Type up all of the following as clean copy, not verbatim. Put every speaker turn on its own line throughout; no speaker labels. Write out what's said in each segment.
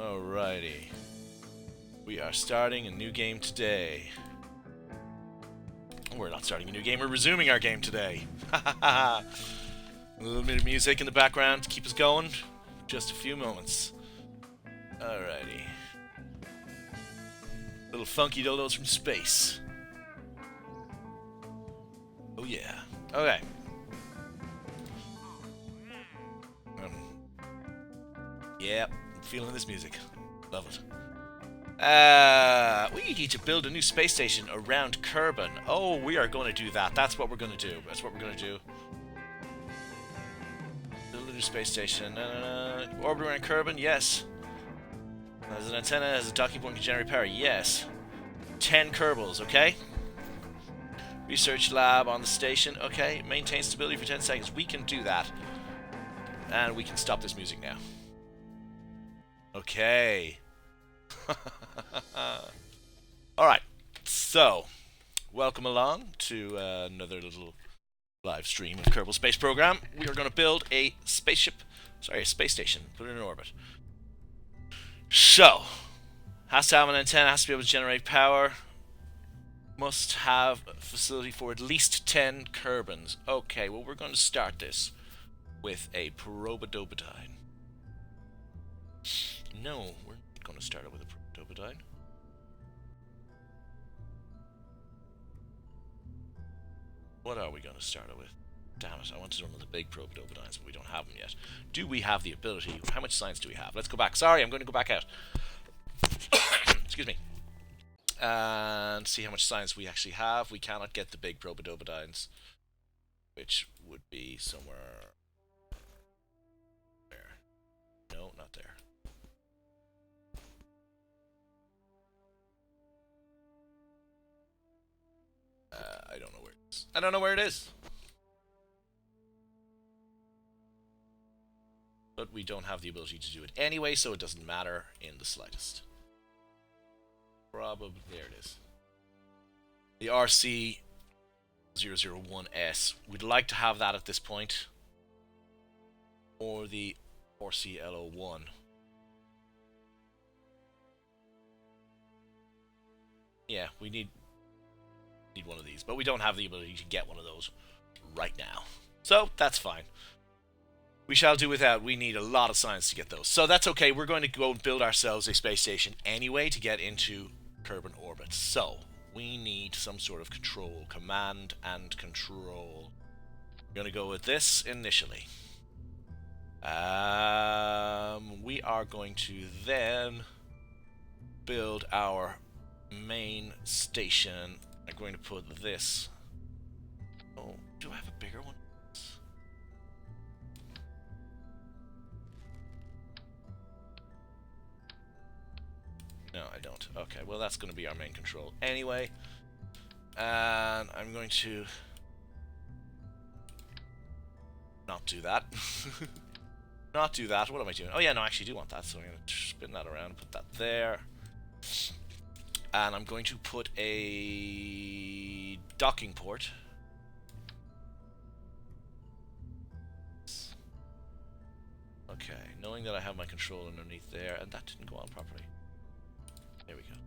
Alrighty. We are starting a new game today. We're not starting a new game, we're resuming our game today. A little bit of music in the background to keep us going. Just a few moments. Alrighty. Little funky dodos from space. Oh yeah. Okay. Yeah, I'm feeling this music. Love it. We need to build a new space station around Kerbal. Oh, we are going to do that. That's what we're going to do. That's what we're going to do. Build a new space station. Orbit around Kerbal? Yes. Has an antenna, has a docking point, can generate power? Yes. 10 Kerbals, okay? Research lab on the station, okay. Maintain stability for 10 seconds. We can do that. And we can stop this music now. Okay. Alright, so welcome along to another little live stream of Kerbal Space Program. We are going to build a spaceship, a space station, put it in orbit. So, has to have an antenna, has to be able to generate power, must have a facility for at least 10 Kerbals. Okay, well we're going to start this with a probodobodine. No, we're not going to start it with a probodobodine. What are we going to start it with? Damn it, I wanted one of the big probodobodines, but we don't have them yet. Do we have the ability? How much science do we have? Let's go back. Sorry, I'm going to go back out. Excuse me. And see how much science we actually have. We cannot get the big probodobodines, which would be somewhere there. No, not there. I don't know where it is. I don't know where it is. But we don't have the ability to do it anyway, so it doesn't matter in the slightest. Probably there it is. The RC001S. We'd like to have that at this point. Or the RCL01. Yeah, we need one of these, but we don't have the ability to get one of those right now. So, that's fine. We shall do without. We need a lot of science to get those. So that's okay. We're going to go and build ourselves a space station anyway to get into Kerbal orbit. So, we need some sort of control. Command and control. We're going to go with this initially. We are going to then build our main station. I'm going to put this. Oh, do I have a bigger one? No, I don't. Okay, well that's going to be our main control anyway. And I'm going to not do that. Not do that. What am I doing? Oh yeah, no, I actually do want that, so I'm going to spin that around and put that there. And I'm going to put a docking port. Okay, knowing that I have my control underneath there, and that didn't go on properly. There we go.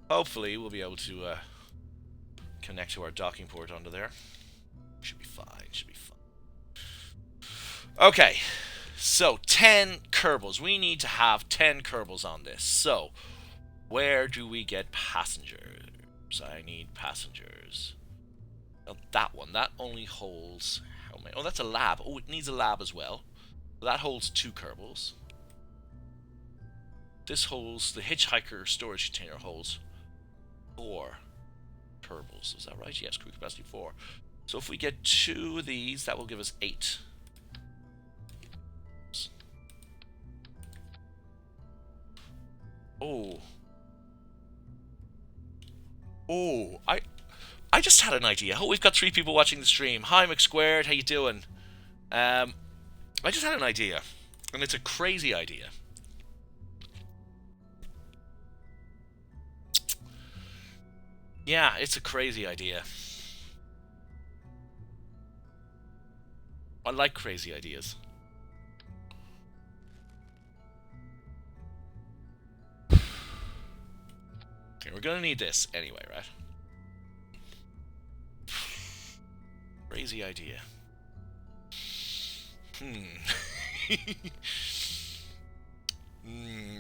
Hopefully we'll be able to connect to our docking port onto there. Should be fine, should be fine. Okay, so 10 Kerbals. We need to have 10 Kerbals on this. So, where do we get passengers? I need passengers. Now that one, that only holds how many? Oh, that's a lab. Oh, it needs a lab as well. So that holds 2 Kerbals. This holds, the hitchhiker storage container holds 4 Kerbals. Is that right? Yes, crew capacity 4. So if we get 2 of these, that will give us 8. Oh. Oh, I just had an idea. Oh, we've got 3 people watching the stream. Hi, McSquared, how you doing? I just had an idea, and it's a crazy idea. Yeah, it's a crazy idea. I like crazy ideas. we're gonna need this anyway, right? Crazy idea.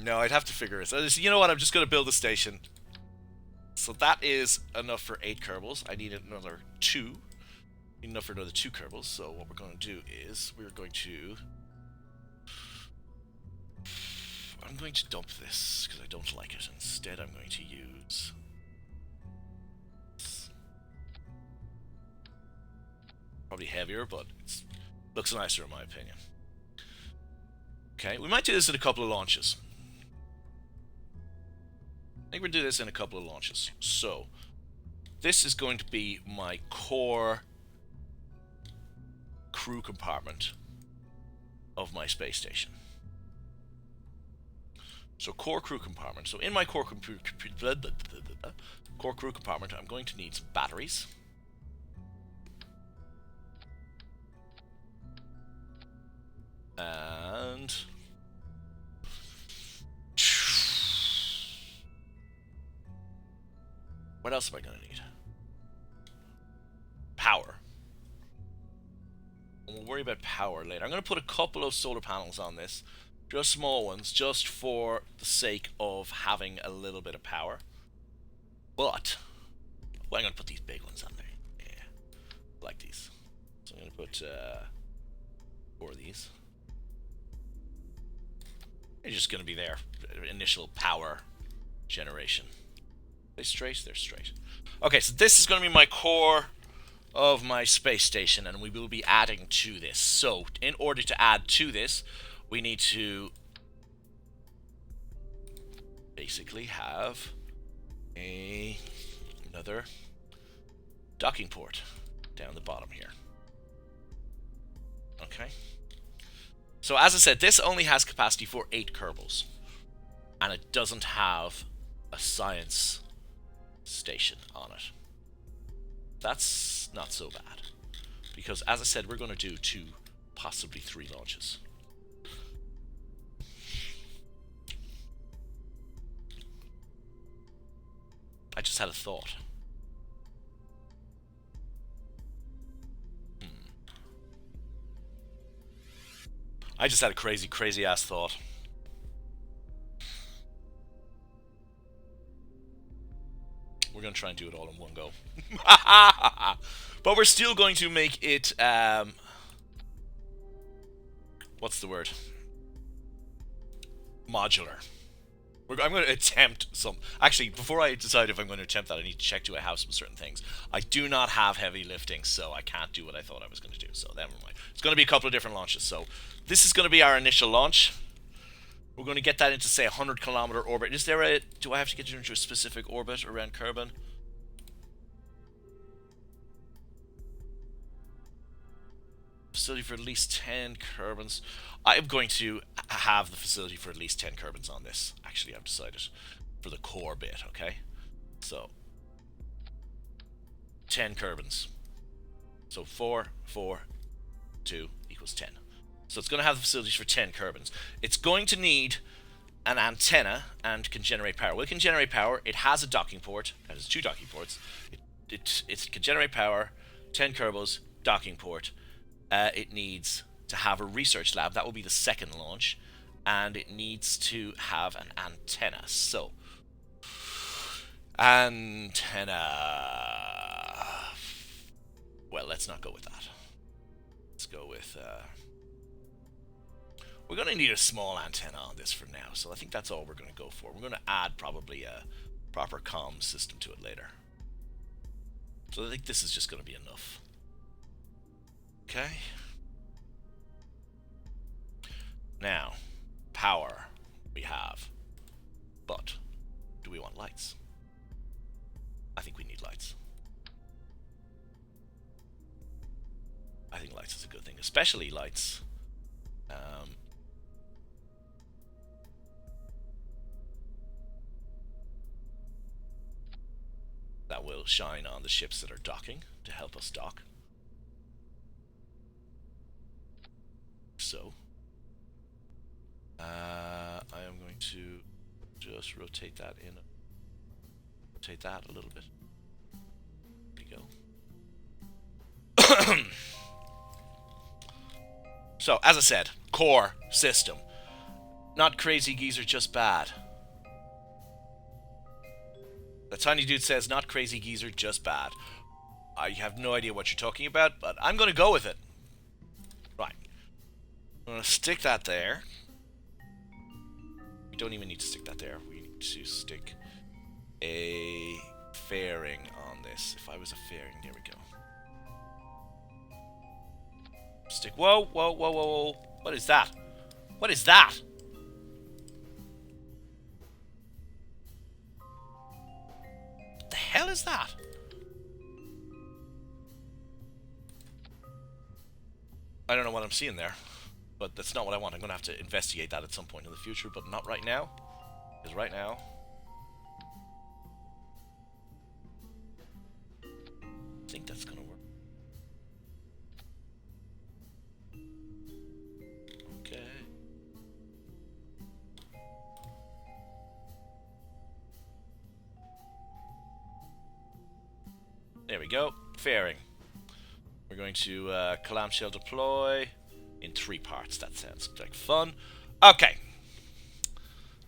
No, I'd have to figure it. You know what? I'm just gonna build a station. So that is enough for 8 Kerbals. I need another 2. Need enough for another 2 Kerbals. So what we're going to do is we're going to... I'm going to dump this because I don't like it. Instead, I'm going to use... probably heavier, but it looks nicer in my opinion. Okay, we might do this in a couple of launches. I think we'll do this in a couple of launches. So, this is going to be my core crew compartment of my space station. So, core crew compartment. So, in my core crew compartment, I'm going to need some batteries. And... what else am I going to need? Power. And we'll worry about power later. I'm going to put a couple of solar panels on this. Just small ones, just for the sake of having a little bit of power. But, well, I'm going to put these big ones on there. Yeah, like these. So I'm going to put 4 of these. They're just going to be their initial power generation. They're straight? They're straight. Okay, so this is going to be my core of my space station, and we will be adding to this. So, in order to add to this, we need to basically have another docking port down the bottom here. Okay. So, as I said, this only has capacity for 8 Kerbals, and it doesn't have a science station on it. That's not so bad, because as I said, we're going to do 2, possibly 3 launches. I just had a thought. I just had a crazy ass thought. We're going to try and do it all in one go. But we're still going to make it, what's the word? Modular. I'm going to attempt some... Actually, before I decide if I'm going to attempt that, I need to check, do I have some certain things. I do not have heavy lifting, so I can't do what I thought I was going to do. So, never mind. It's going to be a couple of different launches. So, this is going to be our initial launch. We're going to get that into, say, a 100-kilometer orbit. Is there a... do I have to get it into a specific orbit around Kerbin? Facility for at least 10 Kerbins. I am going to have the facility for at least 10 Kerbins on this. Actually, I've decided for the core bit, okay? So, 10 Kerbins. So 4, 4, 2 equals 10. So it's going to have the facilities for 10 Kerbins. It's going to need an antenna and can generate power. Well, it can generate power. It has a docking port. It has 2 docking ports. It can generate power, 10 Kerbals, docking port. It needs to have a research lab. That will be the second launch. And it needs to have an antenna. So, antenna. Well, let's not go with that. Let's go with... we're going to need a small antenna on this for now. So I think that's all we're going to go for. We're going to add probably a proper comms system to it later. So I think this is just going to be enough. Okay. Now, power we have. But, do we want lights? I think we need lights. I think lights is a good thing, especially lights. That will shine on the ships that are docking to help us dock. So, I am going to just rotate that in Rotate that a little bit. There we go. So, as I said, core system. Not crazy geezer, just bad. The tiny dude says, not crazy geezer, just bad. I have no idea what you're talking about, but I'm going to go with it. Right. I'm going to stick that there. We don't even need to stick that there. We need to stick a fairing on this. If I was a fairing, there we go. Stick. Whoa, whoa, whoa, whoa, whoa. What is that? What is that? What the hell is that? I don't know what I'm seeing there, but that's not what I want. I'm going to have to investigate that at some point in the future, but not right now. Because right now, I think that's going to work. Okay. There we go. Fairing. We're going to clamshell deploy in 3 parts. That sounds like fun. Okay.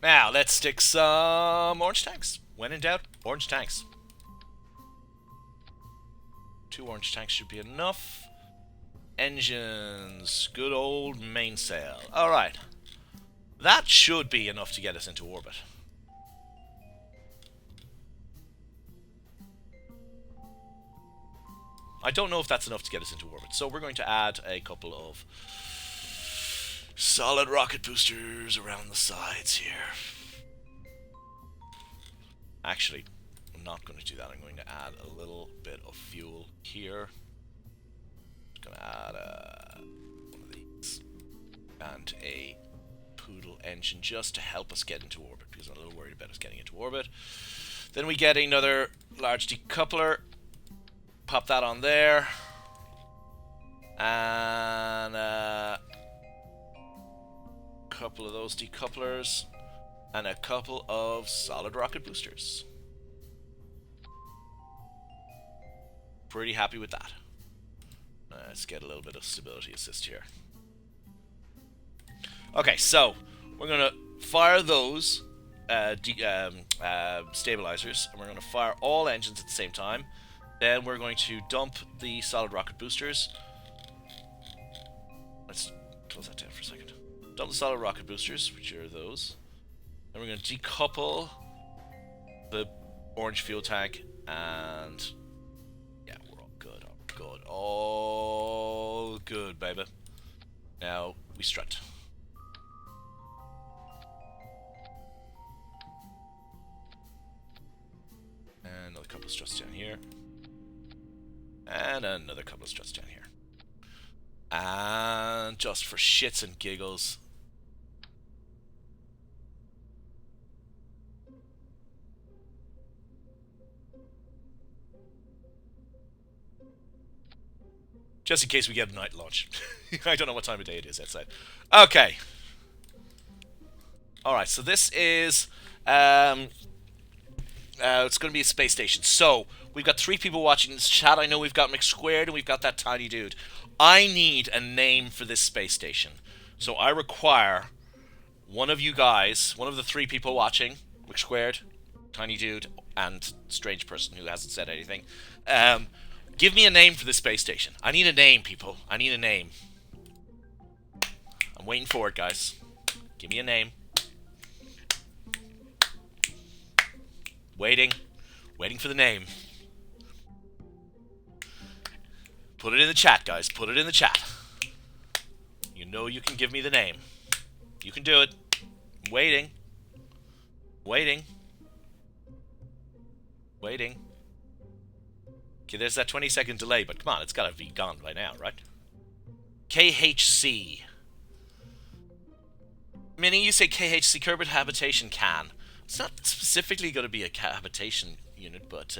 Now, let's stick some orange tanks. When in doubt, orange tanks. 2 orange tanks should be enough. Engines. Good old mainsail. Alright. That should be enough to get us into orbit. I don't know if that's enough to get us into orbit, so we're going to add a couple of solid rocket boosters around the sides here. Actually, I'm not going to do that. I'm going to add a little bit of fuel here. I'm going to add one of these and a poodle engine just to help us get into orbit, because I'm a little worried about us getting into orbit. Then we get another large decoupler. Pop that on there. And a couple of those decouplers. And a couple of solid rocket boosters. Pretty happy with that. Let's get a little bit of stability assist here. Okay, so we're going to fire those stabilizers. And we're going to fire all engines at the same time. Then we're going to dump the solid rocket boosters. Let's close that down for a second. Dump the solid rocket boosters, which are those. Then we're going to decouple the orange fuel tank, and yeah, we're all good, all good, all good, baby. Now we strut. And another couple of struts down here. And another couple of struts down here. And just for shits and giggles, just in case we get a night launch. I don't know what time of day it is outside. Okay. Alright, so this is it's going to be a space station. So, we've got 3 people watching this chat. I know we've got McSquared and we've got that tiny dude. I need a name for this space station. So I require one of you guys, one of the 3 people watching, McSquared, tiny dude, and strange person who hasn't said anything. Give me a name for this space station. I need a name, people. I need a name. I'm waiting for it, guys. Give me a name. Waiting. Waiting for the name. Put it in the chat, guys. Put it in the chat. You know you can give me the name. You can do it. I'm waiting. Waiting. Waiting. Okay, there's that 20-second delay, but come on, it's gotta be gone by now, right? KHC. Minnie, you say KHC, Kerbal Habitation Can. It's not specifically going to be a habitation unit, but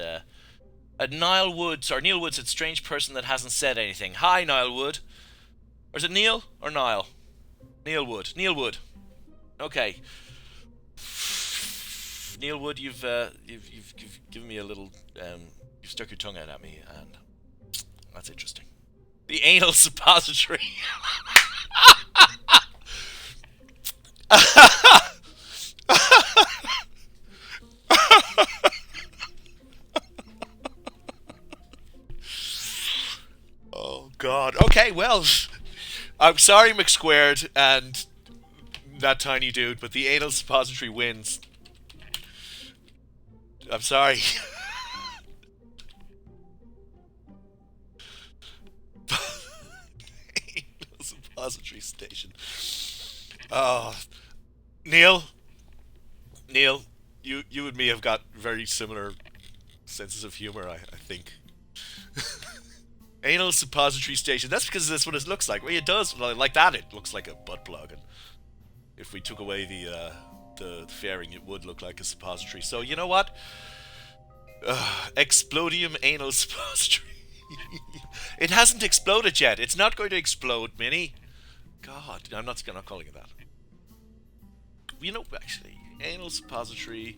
Niall Woods, or Neil Woods, a strange person that hasn't said anything. Hi, Niall Wood. Or is it Neil or Niall? Neil Wood. Neil Wood. Okay. Neil Wood, you've given me a little, you've stuck your tongue out at me, and that's interesting. The anal suppository. Oh God. Okay, well, I'm sorry, McSquared, and that tiny dude, but the anal suppository wins. I'm sorry. Anal suppository station. Oh, Neil, Neil, you and me have got very similar senses of humor, I think. Anal suppository station. That's because that's what it looks like. Well, it does like that. It looks like a butt plug, and if we took away the fairing, it would look like a suppository. So you know what? Explodium anal suppository. It hasn't exploded yet. It's not going to explode, Minnie. God, I'm not calling it that. You know, actually, anal suppository.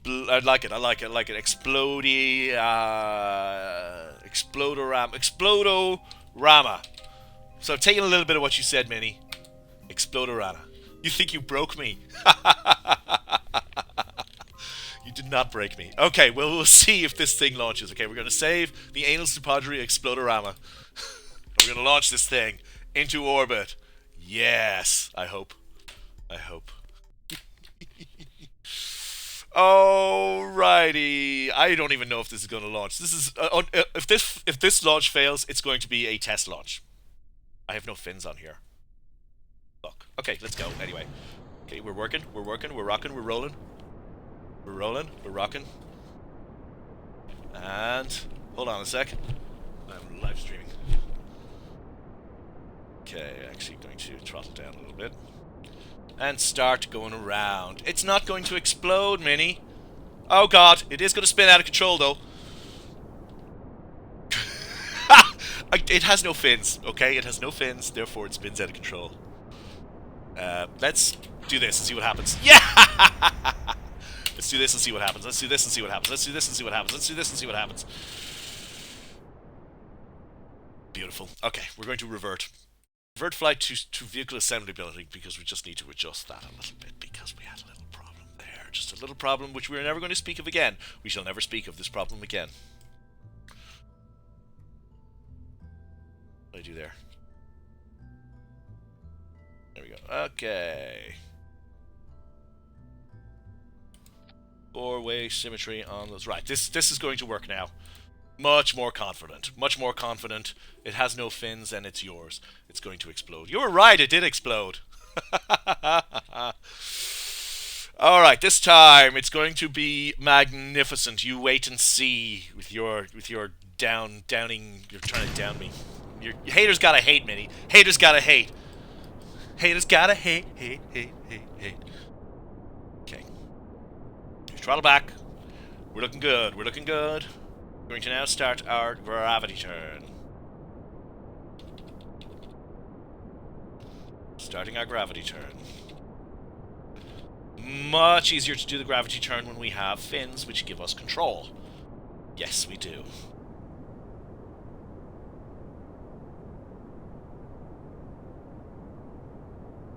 I like it. I like it. I like it. Explodorama. Explodorama. So taking a little bit of what you said, Minnie. Explodorama. You think you broke me? You did not break me. Okay, well, we'll see if this thing launches. Okay, we're going to save the anal suppository Explodorama. We're going to launch this thing into orbit. Yes, I hope. I hope. Alrighty. I don't even know if this is going to launch. This is if this launch fails, it's going to be a test launch. I have no fins on here. Look. Okay, let's go. Anyway. Okay, we're working. We're working. We're rocking. We're rolling. We're rolling. We're rocking. And hold on a sec. I'm live streaming. Okay, actually going to throttle down a little bit. And start going around. It's not going to explode, Minnie. Oh God, it is going to spin out of control though. It has no fins, okay? It has no fins, therefore it spins out of control. Let's do this and see what happens. Yeah! Let's do this and see what happens. Let's do this and see what happens. Let's do this and see what happens. Let's do this and see what happens. Beautiful. Okay, we're going to revert. Revert flight to vehicle assemblability because we just need to adjust that a little bit because we had a little problem there. Just a little problem which we are never going to speak of again. We shall never speak of this problem again. What do I do there? There we go. Okay. Four-way symmetry on those. Right, this is going to work now. Much more confident. Much more confident. It has no fins and it's yours. It's going to explode. You were right, it did explode. Alright, this time it's going to be magnificent. You wait and see with your downing. You're trying to down me. Your haters gotta hate, Minnie. Haters gotta hate. Haters gotta hate. Okay. Throttle back. We're looking good. We're looking good. We're going to now start our gravity turn. Starting our gravity turn. Much easier to do the gravity turn when we have fins, which give us control. Yes, we do.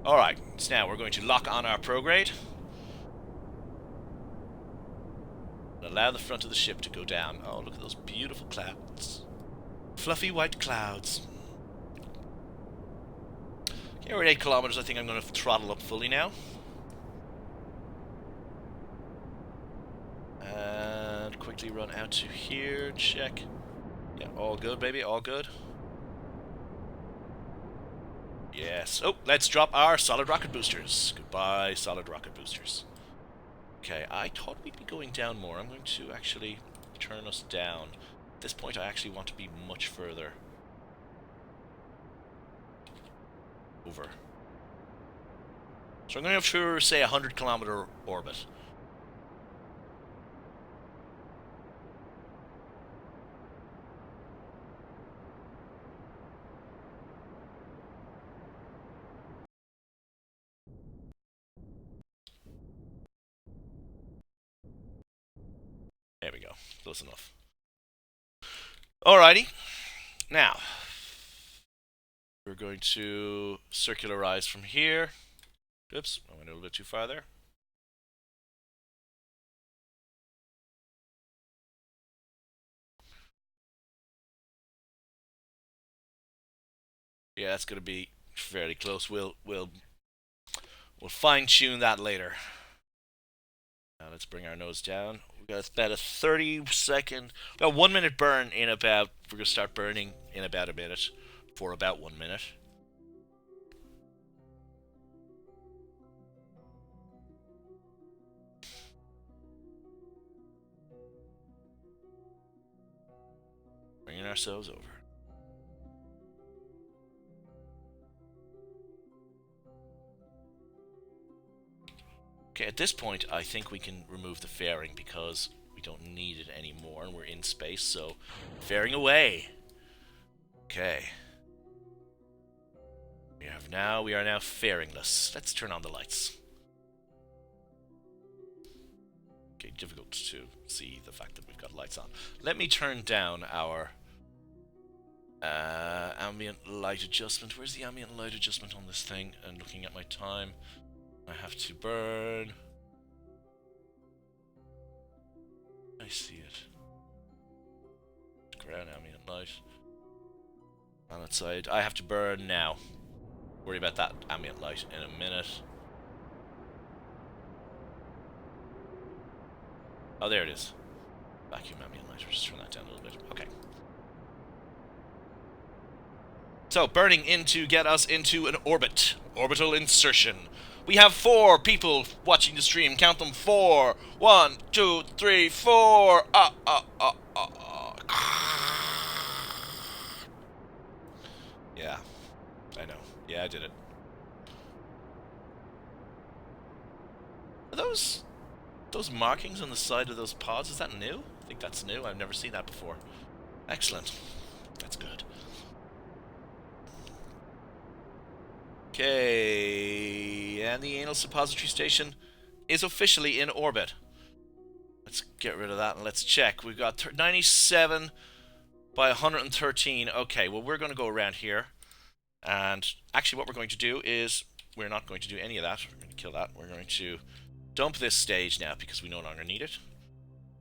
Alright, so now we're going to lock on our prograde. Allow the front of the ship to go down. Oh, look at those beautiful clouds. Fluffy white clouds. Okay, we're at 8 kilometers. I think I'm going to throttle up fully now. And quickly run out to here. Check. Yeah, all good, baby. All good. Yes. Oh, let's drop our solid rocket boosters. Goodbye, solid rocket boosters. Okay, I thought we'd be going down more. I'm going to actually turn us down. At this point, I actually want to be much further over. So I'm going to have to say a 100-kilometer orbit. There we go. Close enough. Alrighty. Now, we're going to circularize from here. Oops, I went a little bit too far there. Yeah, that's going to be fairly close. We'll fine-tune that later. Now let's bring our nose down. We've got about a 30-second... About 1 minute burn in about... We're going to start burning in about a minute. For about 1 minute. Bringing ourselves over. Okay, at this point, I think we can remove the fairing because we don't need it anymore and we're in space, so fairing away. Okay. We are now fairingless. Let's turn on the lights. Okay, difficult to see the fact that we've got lights on. Let me turn down our ambient light adjustment. Where's the ambient light adjustment on this thing? And looking at my time, I have to burn. I see it. Ground ambient light. On that side. I have to burn now. Worry about that ambient light in a minute. Oh, there it is. Vacuum ambient light. Just turn that down a little bit. Okay. So, burning in to get us into an orbit. Orbital insertion. We have 4 people watching the stream. Count them. 4. 1, 2, 3, 4. Yeah. I know. Yeah, I did it. Are those markings on the side of those pods, is that new? I think that's new. I've never seen that before. Excellent. That's good. Okay, and the anal suppository station is officially in orbit. Let's get rid of that and let's check. We've got 97 by 113. Okay, well, we're going to go around here. And actually what we're going to do is, we're not going to do any of that. We're going to kill that. We're going to dump this stage now because we no longer need it.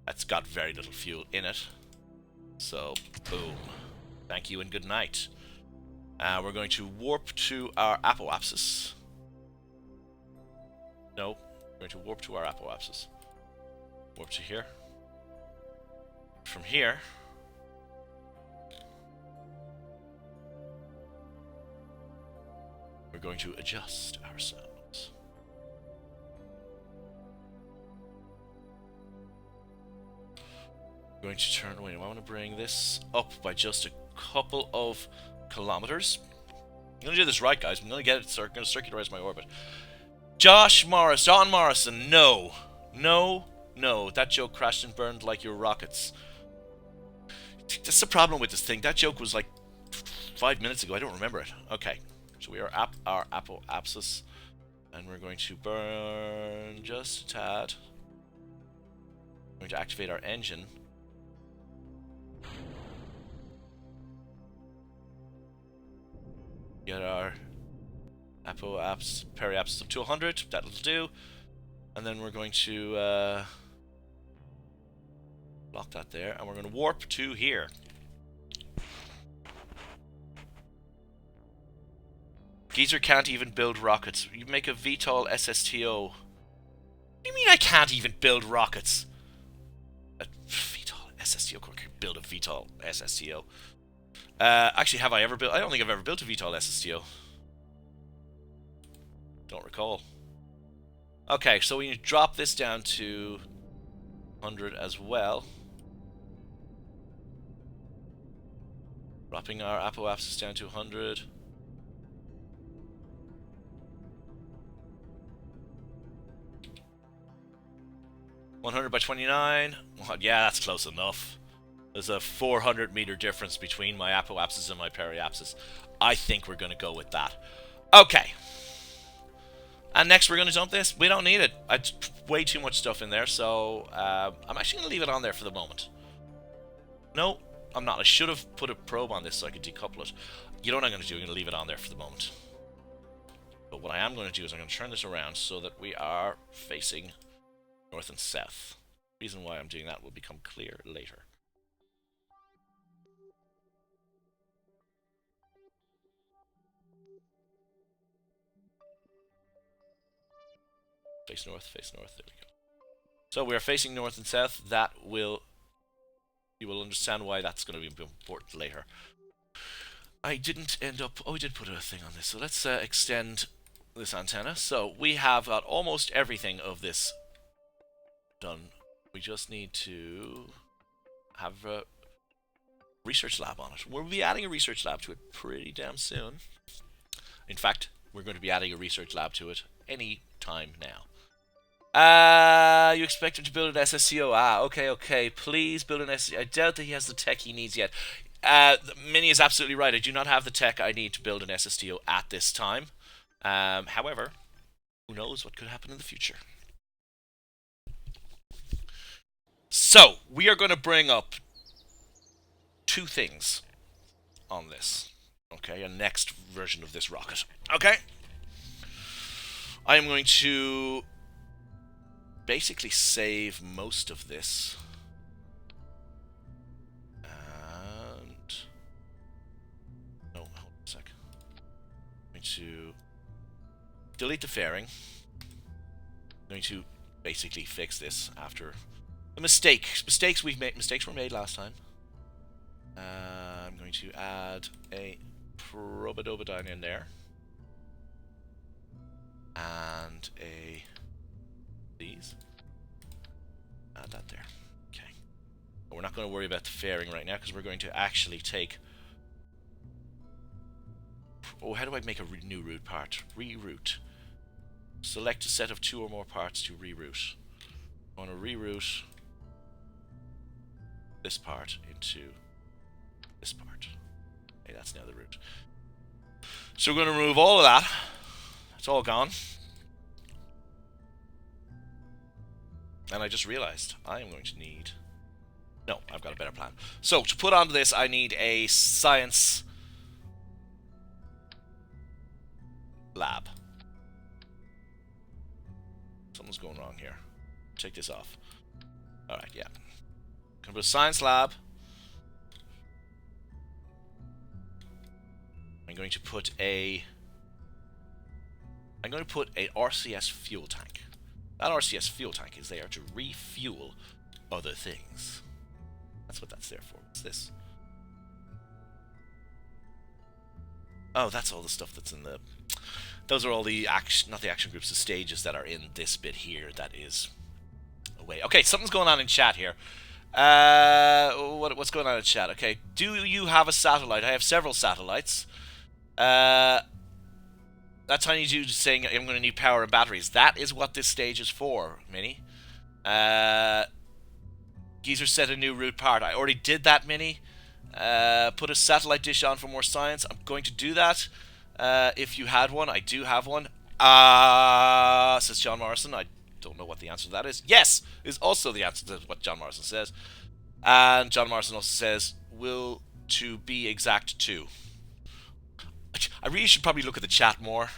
That's got very little fuel in it. So, boom. Thank you and good night. We're going to warp to our apoapsis. No, we're going to warp to our apoapsis. Warp to here. From here, we're going to adjust ourselves. We're going to turn away. I want to bring this up by just a couple of kilometers. I'm going to do this right, guys. I'm going to get it. I'm going to circularize my orbit. John Morrison, no. No, no. That joke crashed and burned like your rockets. That's the problem with this thing. That joke was like 5 minutes ago. I don't remember it. Okay. So we are our apoapsis. And we're going to burn just a tad. We're going to activate our engine. Get our periapsis up to 100. That'll do. And then we're going to lock that there. And we're going to warp to here. Geezer can't even build rockets. You make a VTOL SSTO. What do you mean I can't even build rockets? A VTOL SSTO? I can build a VTOL SSTO. Actually, have I ever built... I don't think I've ever built a VTOL SSTO. Don't recall. Okay, so we need to drop this down to 100 as well. Dropping our apoapsis down to 100. $100 by 29. Well, yeah, that's close enough. There's a 400-meter difference between my apoapsis and my periapsis. I think we're going to go with that. Okay. And next we're going to dump this. We don't need it. Way too much stuff in there, so I'm actually going to leave it on there for the moment. No, I'm not. I should have put a probe on this so I could decouple it. You know what I'm going to do? I'm going to leave it on there for the moment. But what I am going to do is I'm going to turn this around so that we are facing north and south. The reason why I'm doing that will become clear later. Face north, there we go. So we are facing north and south. You will understand why that's going to be important later. I didn't end up... Oh, we did put a thing on this. So let's extend this antenna. So we have got almost everything of this done. We just need to have a research lab on it. We'll be adding a research lab to it pretty damn soon. In fact, we're going to be adding a research lab to it any time now. You expect him to build an SSCO? Okay. Please build an SSCO. I doubt that he has the tech he needs yet. Minnie is absolutely right. I do not have the tech I need to build an SSTO at this time. However, who knows what could happen in the future. So, we are going to bring up two things on this. Okay, a next version of this rocket. Okay? I am going to basically save most of this. And... No, hold on a sec. I'm going to delete the fairing. I'm going to basically fix this after the mistakes we've made. Mistakes were made last time. I'm going to add a probodobodyne in there. And a... these. Add that there. Okay. But we're not going to worry about the fairing right now because we're going to actually take... Oh, how do I make a new route part? Reroute. Select a set of 2 or more parts to reroute. I want to reroute this part into this part. Okay, that's now the route. So we're going to remove all of that. It's all gone. And I just realized I am going to need... No, I've got a better plan. So, to put onto this, I need a science lab. Something's going wrong here. Take this off. Alright, yeah. Come to a science lab. I'm going to put a RCS fuel tank. That RCS fuel tank is there to refuel other things. That's what that's there for. What's this? Oh, that's all the stuff that's in the... Those are all the action... Not the action groups, the stages that are in this bit here that is away. Okay, something's going on in chat here. What's going on in chat? Okay, do you have a satellite? I have several satellites. That tiny dude is saying I'm going to need power and batteries. That is what this stage is for, Minnie. Geezer set a new route part. I already did that, Minnie. Put a satellite dish on for more science. I'm going to do that. If you had one, I do have one. Says John Morrison. I don't know what the answer to that is. Yes, is also the answer to what John Morrison says. And John Morrison also says, will to be exact 2. I really should probably look at the chat more.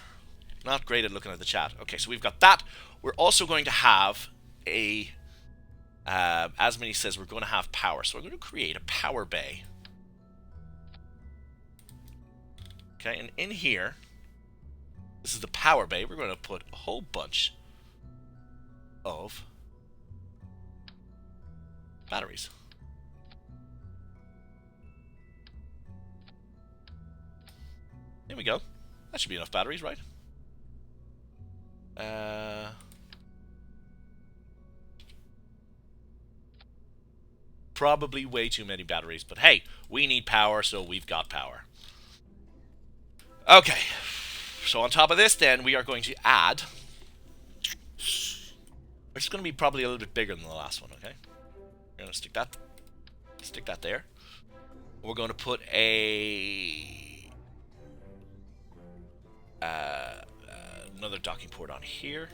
Not great at looking at the chat. Okay, so we've got that. We're also going to have a... as Minnie says, we're going to have power. So we're going to create a power bay. Okay, and in here, this is the power bay. We're going to put a whole bunch of batteries. There we go. That should be enough batteries, right? Probably way too many batteries, but hey, we need power, so we've got power. Okay, so on top of this, then, we are going to add... It's going to be probably a little bit bigger than the last one, okay? We're going to stick that there. We're going to put a... another docking port on here.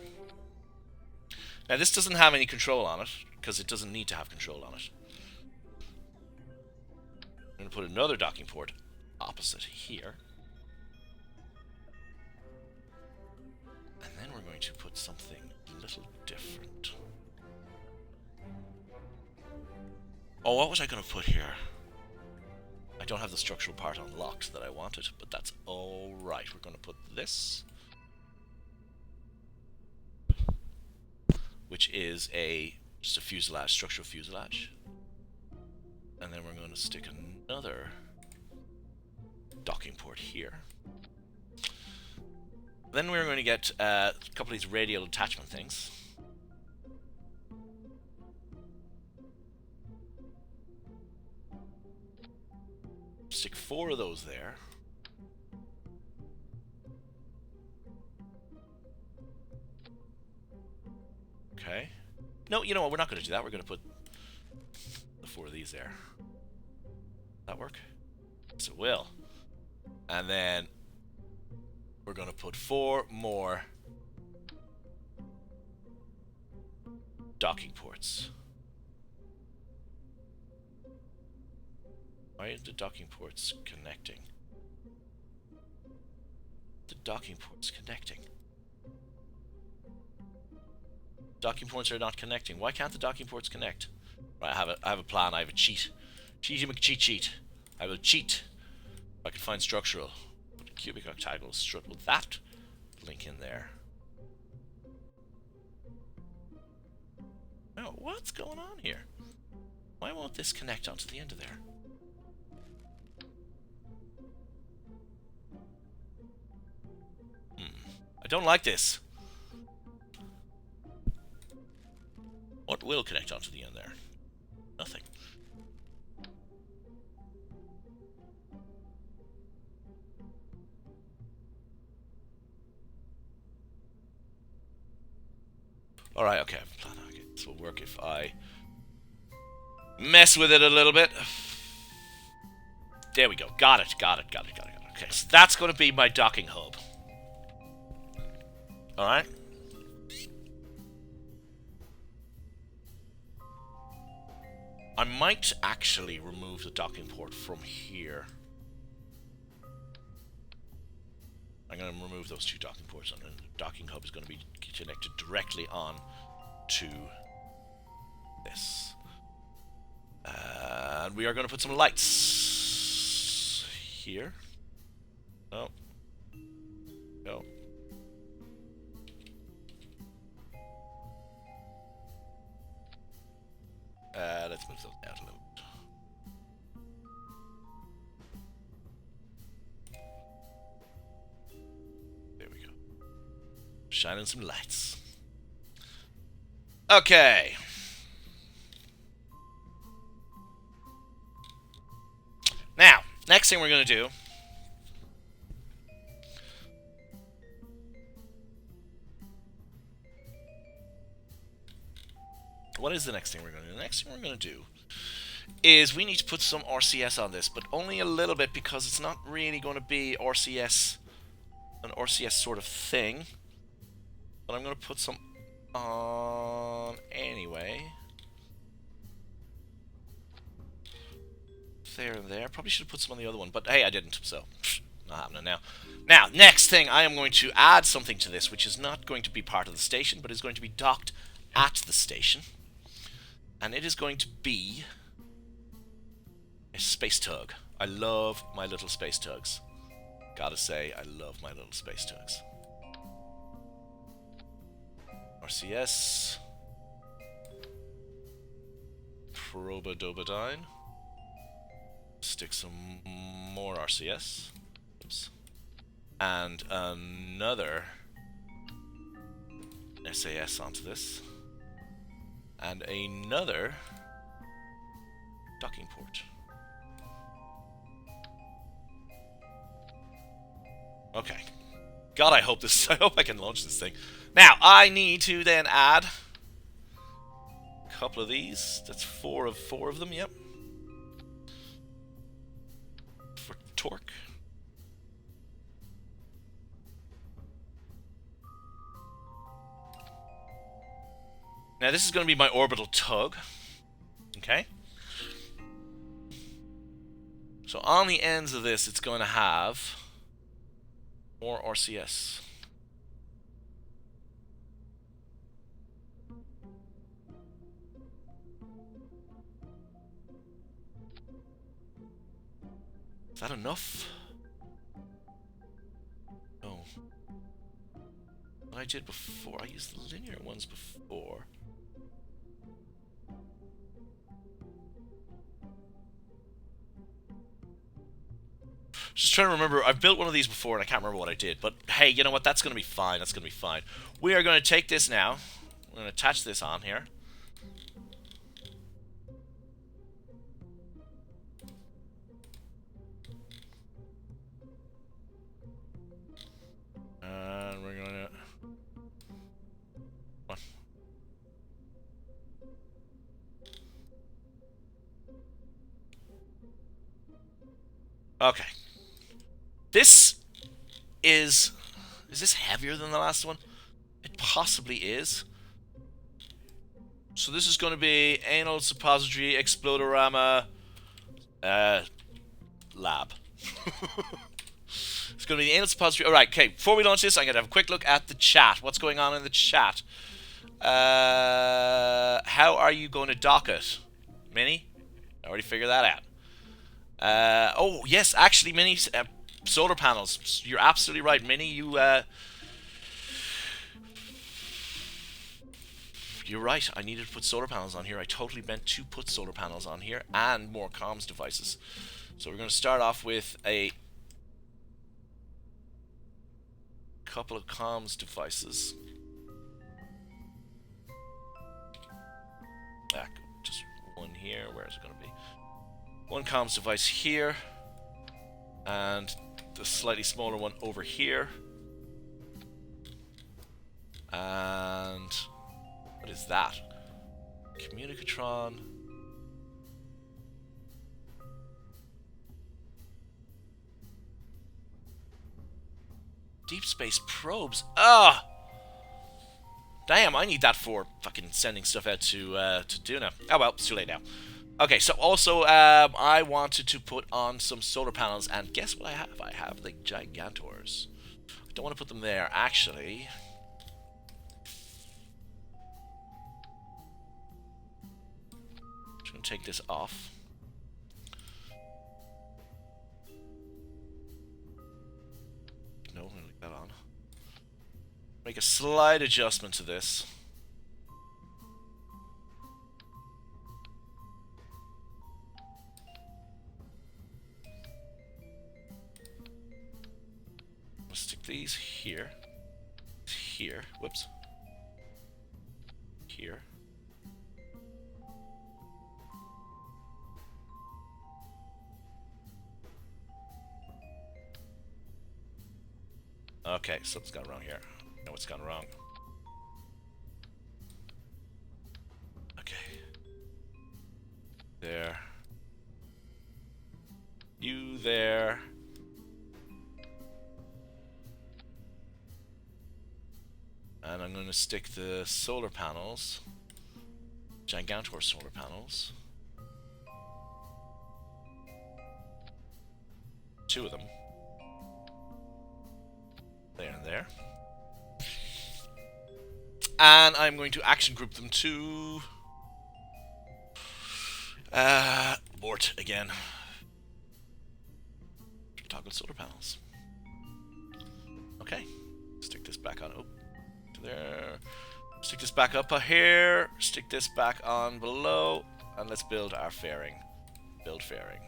Now this doesn't have any control on it, because it doesn't need to have control on it. I'm going to put another docking port opposite here. And then we're going to put something a little different. Oh, what was I going to put here? I don't have the structural part unlocked that I wanted, but that's alright. We're going to put this, which is just a fuselage, structural fuselage. And then we're going to stick another docking port here. Then we're going to get a couple of these radial attachment things. Stick 4 of those there. Okay. No, you know what? We're not going to do that. We're going to put the 4 of these there. That work? Yes, it will. And then we're going to put 4 more docking ports. Why are the docking ports connecting? The docking ports connecting. Docking ports are not connecting. Why can't the docking ports connect? Right, I have a plan. I have a cheat. Cheaty McCheat cheat. I will cheat. If I can find structural. Put a cubic octagonal strut with that link in there. Oh, what's going on here? Why won't this connect onto the end of there? I don't like this. What will connect onto the end there? Nothing. Alright, okay, I have a plan. Okay, this will work if I mess with it a little bit. There we go. Got it. Okay, so that's going to be my docking hub. Alright. I might actually remove the docking port from here. I'm going to remove those 2 docking ports, and the docking hub is going to be connected directly on to this. And we are going to put some lights here. Oh. No. Let's move those out a little bit. There we go. Shining some lights. Okay. Now, next thing we're going to do what is the next thing we're going to do? The next thing we're going to do is we need to put some RCS on this, but only a little bit because it's not really going to be RCS, an RCS sort of thing. But I'm going to put some on anyway. There and there. Probably should have put some on the other one, but hey, I didn't, so not happening now. Now, next thing, I am going to add something to this, which is not going to be part of the station, but is going to be docked at the station. And it is going to be a space tug. I love my little space tugs. Gotta say, I love my little space tugs. RCS. Probodobodine. Stick some more RCS. Oops. And another SAS onto this. And another docking port. Okay. God, I hope I hope I can launch this thing. Now, I need to then add a couple of these. That's four of them, yep. For torque. Now this is going to be my orbital tug. Okay. So on the ends of this, it's going to have more RCS. Is that enough? No. What I did before, I used the linear ones before. Just trying to remember, I've built one of these before and I can't remember what I did. But hey, you know what? That's going to be fine. That's going to be fine. We are going to take this now. We're going to attach this on here. And we're going to... Okay. This is... Is this heavier than the last one? It possibly is. So this is going to be anal suppository explodorama lab. It's going to be the anal suppository. Alright, okay. Before we launch this, I'm going to have a quick look at the chat. What's going on in the chat? How are you going to dock it? Minnie? I already figured that out. Oh, yes, actually, Minnie, solar panels. You're absolutely right, Minnie. You're right. I needed to put solar panels on here. I totally meant to put solar panels on here and more comms devices. So we're going to start off with a couple of comms devices. Just one here. Where is it going to be? One comms device here. And the slightly smaller one over here. And... what is that? Communicatron. Deep space probes. Ah! Damn, I need that for fucking sending stuff out to Duna. Oh well, it's too late now. Okay, so also, I wanted to put on some solar panels, and guess what I have? I have the Gigantors. I don't want to put them there, actually. I'm going to take this off. No, I'm going to leave that on. Make a slight adjustment to this. I'll stick these here. Here. Whoops. Here. Okay, something's gone wrong here. I know what's gone wrong. Okay. There. You there. And I'm going to stick the solar panels, Gigantor solar panels. 2 of them. There and there. And I'm going to action group them to... abort again. Toggle solar panels. Okay. Stick this back on. Oh. There. Stick this back up here. Stick this back on below. And let's build our fairing. Build fairing.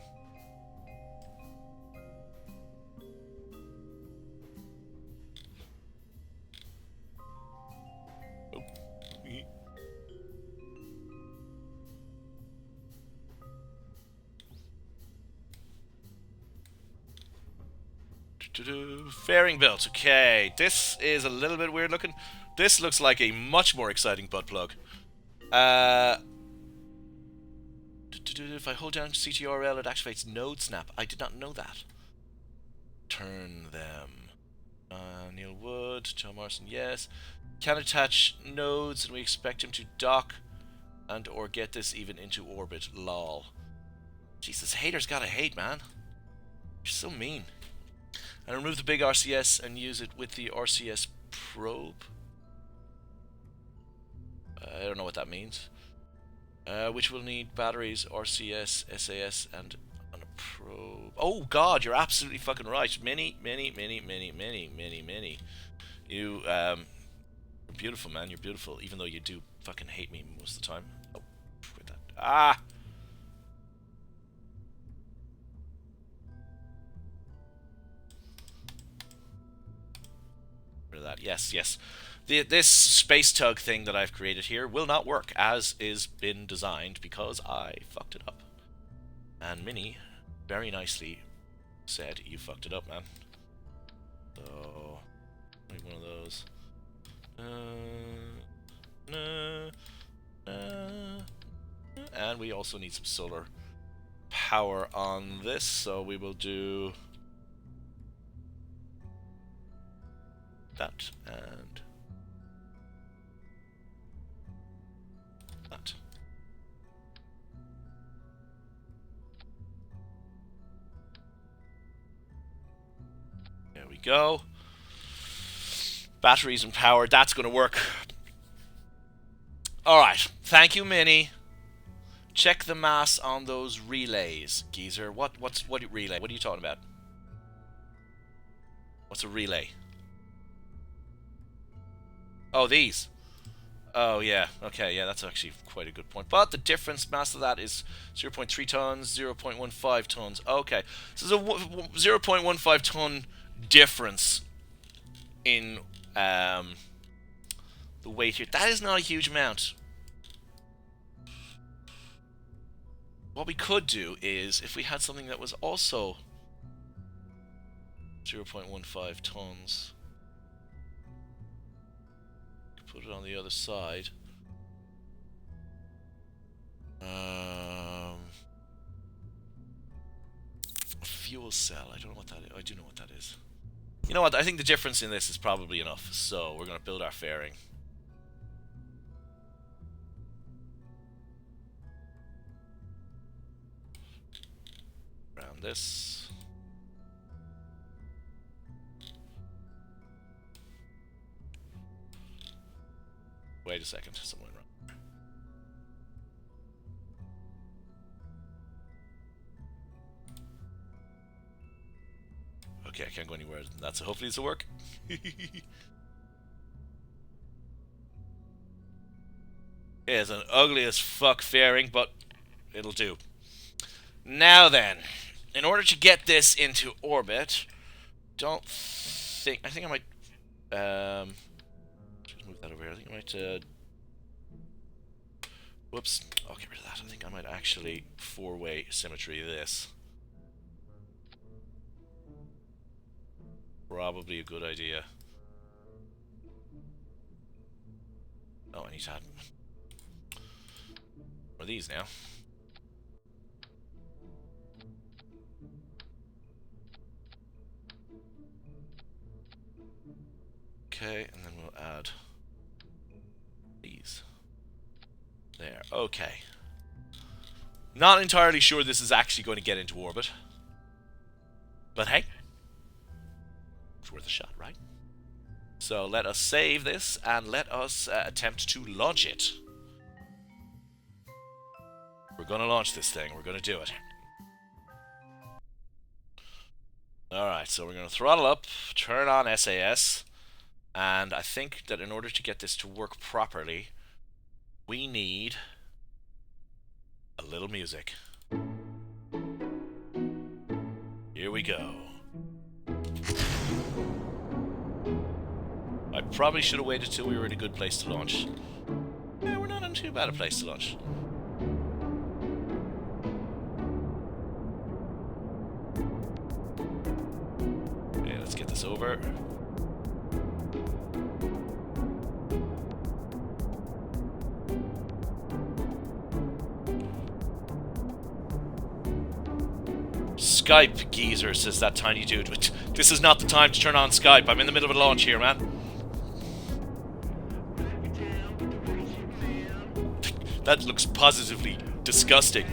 Fairing built. Okay, this is a little bit weird looking. This looks like a much more exciting butt plug. If I hold down CTRL, it activates node snap. I did not know that. Turn them. Neil Wood, John Morrison, yes. Can attach nodes and we expect him to dock and or get this even into orbit. Lol. Jesus, haters gotta hate, man. You're so mean. And remove the big RCS and use it with the RCS probe. I don't know what that means. Which will need batteries, RCS, SAS, and a probe. Oh god, you're absolutely fucking right. Many. You, you're beautiful, man. You're beautiful, even though you do fucking hate me most of the time. Oh, quit that. Ah! Rid of that. Yes, yes. This space tug thing that I've created here will not work as is been designed because I fucked it up. And Minnie very nicely said, you fucked it up, man. So, make one of those. And we also need some solar power on this, so we will do that and that. There we go. Batteries and power, that's going to work. Alright, thank you, Minnie. Check the mass on those relays, geezer. What relay? What are you talking about? What's a relay? Oh, these. Oh, yeah. Okay, yeah, that's actually quite a good point. But the difference mass of that is 0.3 tons, 0.15 tons. Okay, so there's a 0.15 ton difference in the weight here. That is not a huge amount. What we could do is, if we had something that was also 0.15 tons, put it on the other side. A fuel cell. I don't know what that is. I do know what that is. You know what? I think the difference in this is probably enough. So we're going to build our fairing. Around this. Wait a second. Someone wrong. Okay, I can't go anywhere than that, so hopefully this will work. It's an ugly as fuck fairing, but it'll do. Now then, in order to get this into orbit, I think I might just move that over here. I think I might whoops, I'll get rid of that. I think I might actually four-way symmetry this. Probably a good idea. Oh, I need to add more of these now. Okay, and then we'll add these. There, okay. Not entirely sure this is actually going to get into orbit. But hey, it's worth a shot, right? So let us save this and let us attempt to launch it. We're going to launch this thing. We're going to do it. Alright, so we're going to throttle up, turn on SAS, and I think that in order to get this to work properly, we need a little music. Here we go. I probably should have waited till we were in a good place to launch. Yeah, we're not in too bad a place to launch. Okay, let's get this over. Skype, geezer, says that tiny dude. But this is not the time to turn on Skype. I'm in the middle of a launch here, man. That looks positively disgusting.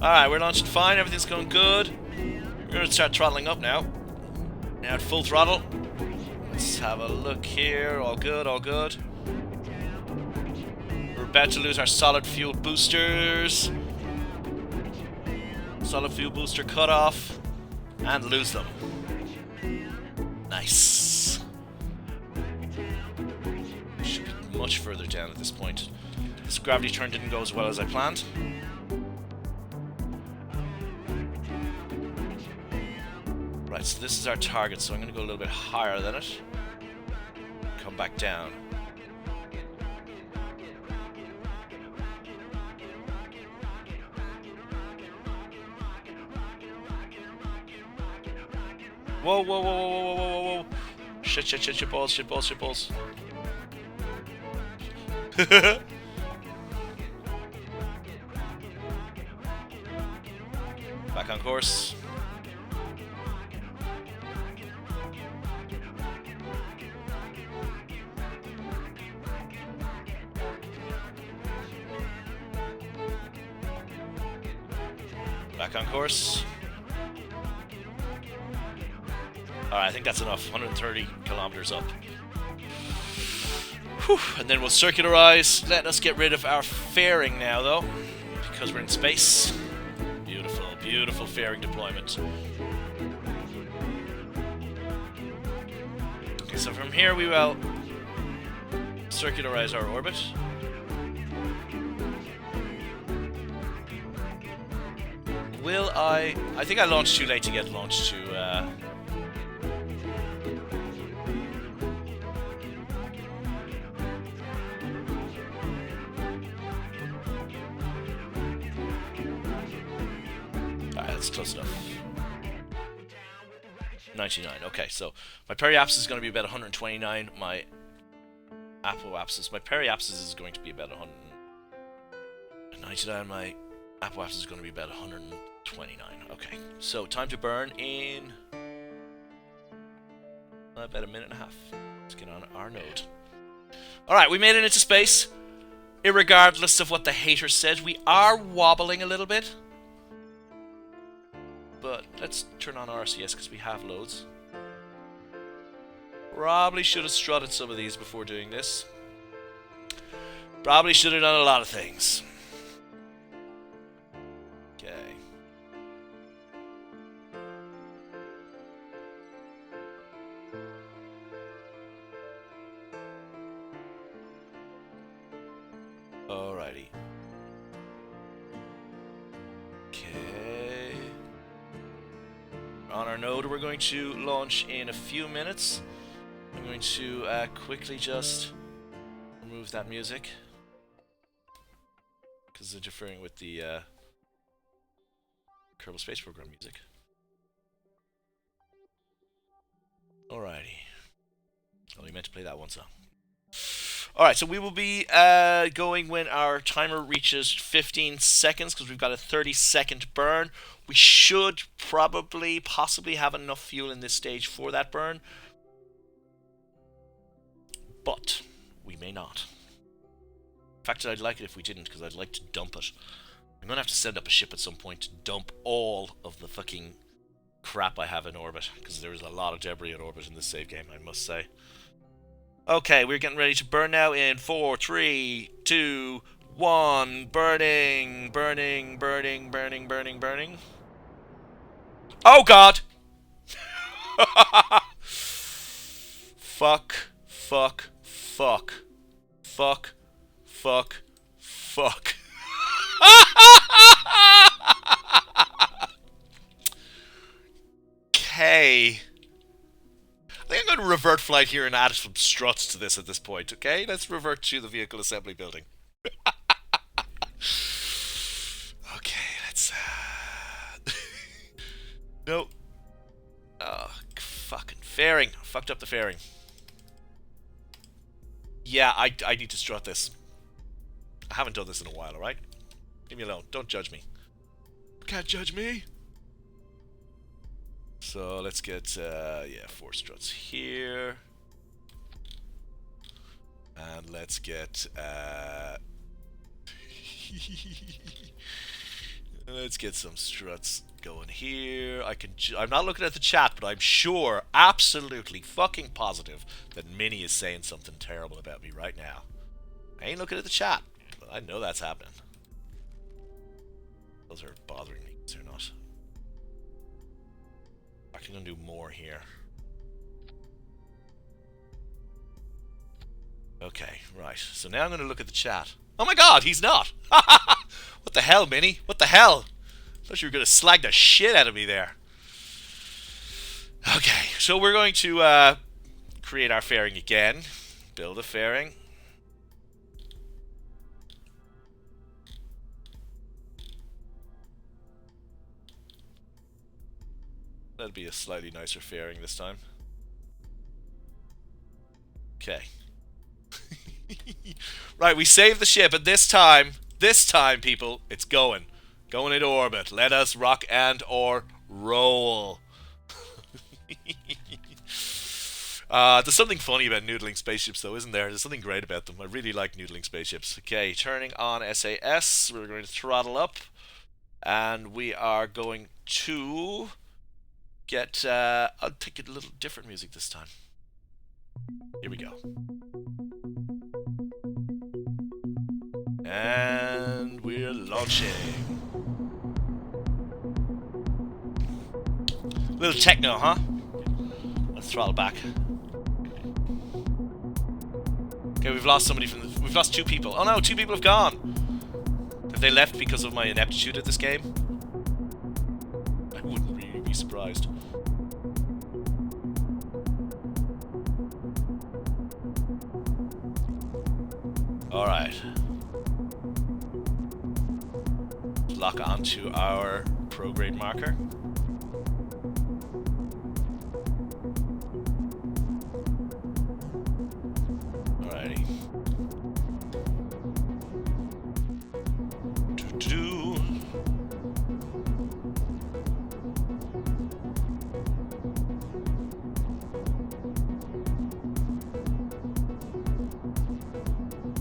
Alright, we're launching fine. Everything's going good. We're going to start throttling up now. Now at full throttle. Let's have a look here. All good, all good. We're about to lose our solid fuel boosters. Solid fuel booster cutoff. And lose them. Nice. Should be much further down at this point. This gravity turn didn't go as well as I planned. Right, so this is our target, so I'm going to go a little bit higher than it. Come back down. Whoa, whoa, whoa, whoa, whoa, whoa, whoa, whoa. Shit, shit, shit, shit balls, shit balls, shit balls. Back on course. Back on course. Alright, I think that's enough. 130 kilometers up. Whew. And then we'll circularize, letting us get rid of our fairing now, though, because we're in space. Beautiful, beautiful fairing deployment. Okay, so from here we will circularize our orbit. Will I think I launched too late to get launched to, Alright, that's close enough. 99, okay, so my periapsis is going to be about 129, my apoapsis, my periapsis is going to be about 199, my apoapsis is going to be about 129. Okay, so time to burn in about a minute and a half. Let's get on our node. Alright, we made it into space. Irregardless of what the haters said, we are wobbling a little bit. But let's turn on RCS because we have loads. Probably should have strutted some of these before doing this. Probably should have done a lot of things. Okay. Alrighty. Okay. On our node, we're going to launch in a few minutes. I'm going to quickly just remove that music because it's interfering with the Kerbal Space Program music. Alrighty. Only meant to play that one song. Alright, so we will be going when our timer reaches 15 seconds because we've got a 30-second burn. We should probably, possibly have enough fuel in this stage for that burn. But we may not. In fact, I'd like it if we didn't because I'd like to dump it. I'm going to have to send up a ship at some point to dump all of the fucking crap I have in orbit because there's a lot of debris in orbit in this save game, I must say. Okay, we're getting ready to burn now in 4, 3, 2, 1. Burning, burning, burning, burning, burning, burning. Oh god! Fuck, fuck, fuck. Fuck, fuck, fuck. Okay. I think I'm going to revert flight here and add some struts to this at this point, okay? Let's revert to the vehicle assembly building. Okay, let's... No. Oh, fucking fairing. I fucked up the fairing. Yeah, I need to strut this. haven't done this in a while, alright? Leave me alone. Don't judge me. You can't judge me! So let's get, yeah, 4 struts here. And let's get, let's get some struts going here. I'm not looking at the chat, but I'm sure, absolutely fucking positive, that Minnie is saying something terrible about me right now. I ain't looking at the chat, but I know that's happening. Those are bothering me, they're not. I'm gonna do more here. Okay, right. So now I'm gonna look at the chat. Oh my god, he's not! What the hell, Minnie? What the hell? I thought you were gonna slag the shit out of me there. Okay, so we're going to create our fairing again. Build a fairing. That'll be a slightly nicer fairing this time. Okay. Right, we saved the ship, and this time, people, it's going. Going into orbit. Let us rock and or roll. There's something funny about noodling spaceships, though, isn't there? There's something great about them. I really like noodling spaceships. Okay, turning on SAS. We're going to throttle up. And we are going to get... I'll take a little different music this time. Here we go. And we're launching. Little techno, huh? Let's throttle back. Okay, we've lost somebody from the... We've lost 2 people. Oh no, 2 people have gone. Have they left because of my ineptitude at this game? I wouldn't really be surprised. Alright. Lock onto our prograde marker. Alrighty.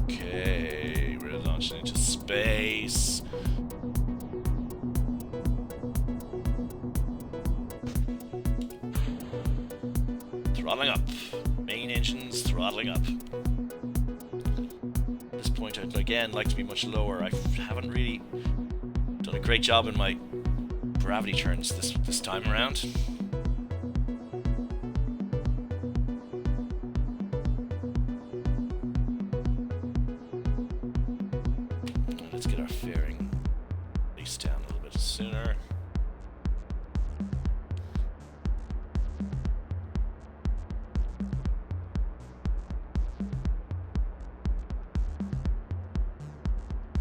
Okay, we're launching into space. Throttling up. Main engines throttling up. At this point, I'd again like to be much lower. I haven't really done a great job in my gravity turns this time around. Let's get our fairing released down a little bit sooner.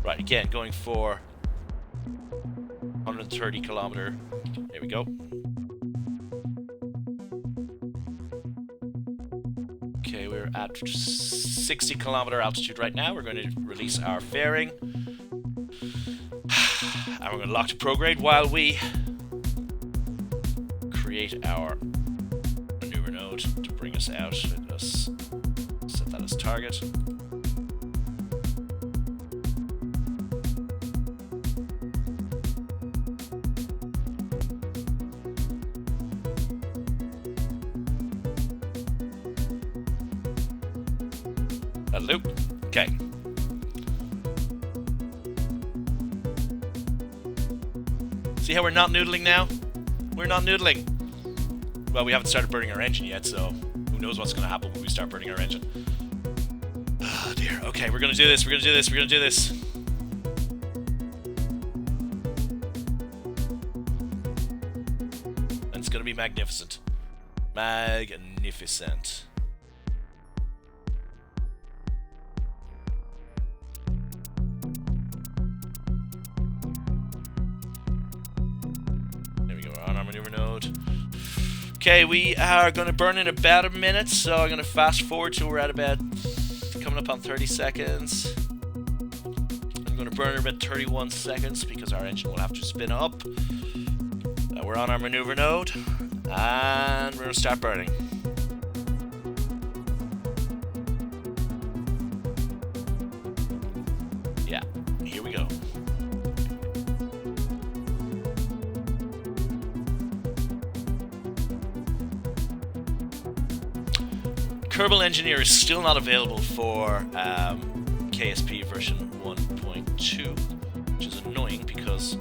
Right, again, going for 130 kilometer. There we go. Okay, we're at 60 kilometer altitude right now. We're going to release our fairing. And we're going to lock to prograde while we create our maneuver node to bring us out. Let us set that as target. Hello. Okay. See how we're not noodling now? We're not noodling. Well, we haven't started burning our engine yet, so who knows what's going to happen when we start burning our engine. Oh dear. Okay, we're going to do this. We're going to do this. We're going to do this. And it's going to be magnificent. Magnificent. Okay, we are going to burn in about a minute, so I'm going to fast forward till we're at about coming up on 30 seconds. We're going to burn about 31 seconds because our engine will have to spin up. We're on our maneuver node, and we're going to start burning. Yeah, here we go. Kerbal Engineer is still not available for KSP version 1.2, which is annoying because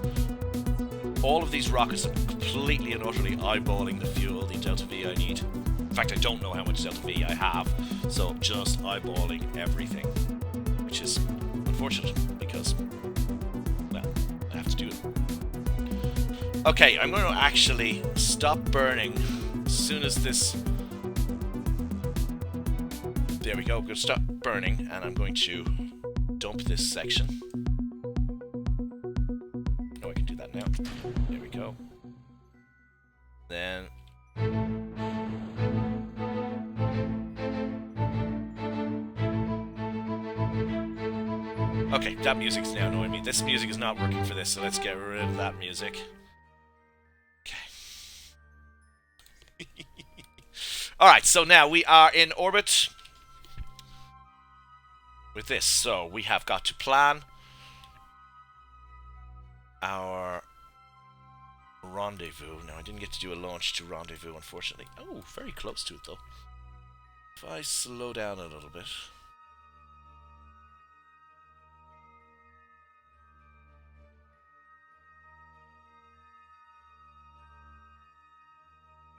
all of these rockets are completely and utterly eyeballing the fuel, the Delta V I need. In fact, I don't know how much Delta V I have, so just eyeballing everything, which is unfortunate because, well, I have to do it. Okay, I'm going to actually stop burning as soon as this... There we go, I'm going to stop burning, and I'm going to dump this section. Oh, I can do that now. There we go. Then... Okay, that music's now annoying me. This music is not working for this, so let's get rid of that music. Okay. Alright, so now we are in orbit with this. So we have got to plan our rendezvous. Now, I didn't get to do a launch to rendezvous, unfortunately. Oh, very close to it, though. If I slow down a little bit...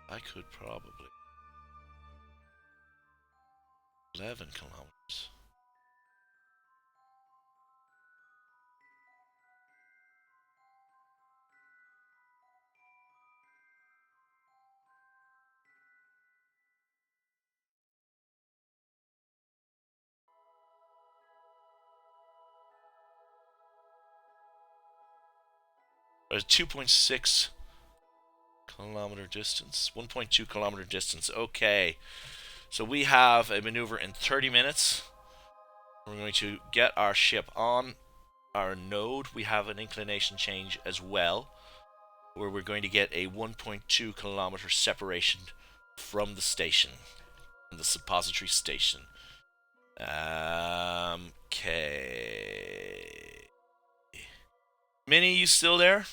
I could probably... 11 kilometers. A 2.6 kilometer distance. 1.2 kilometer distance. Okay. So we have a maneuver in 30 minutes. We're going to get our ship on our node. We have an inclination change as well, where we're going to get a 1.2 kilometer separation from the station, from the suppository station. Okay. Minnie, you still there?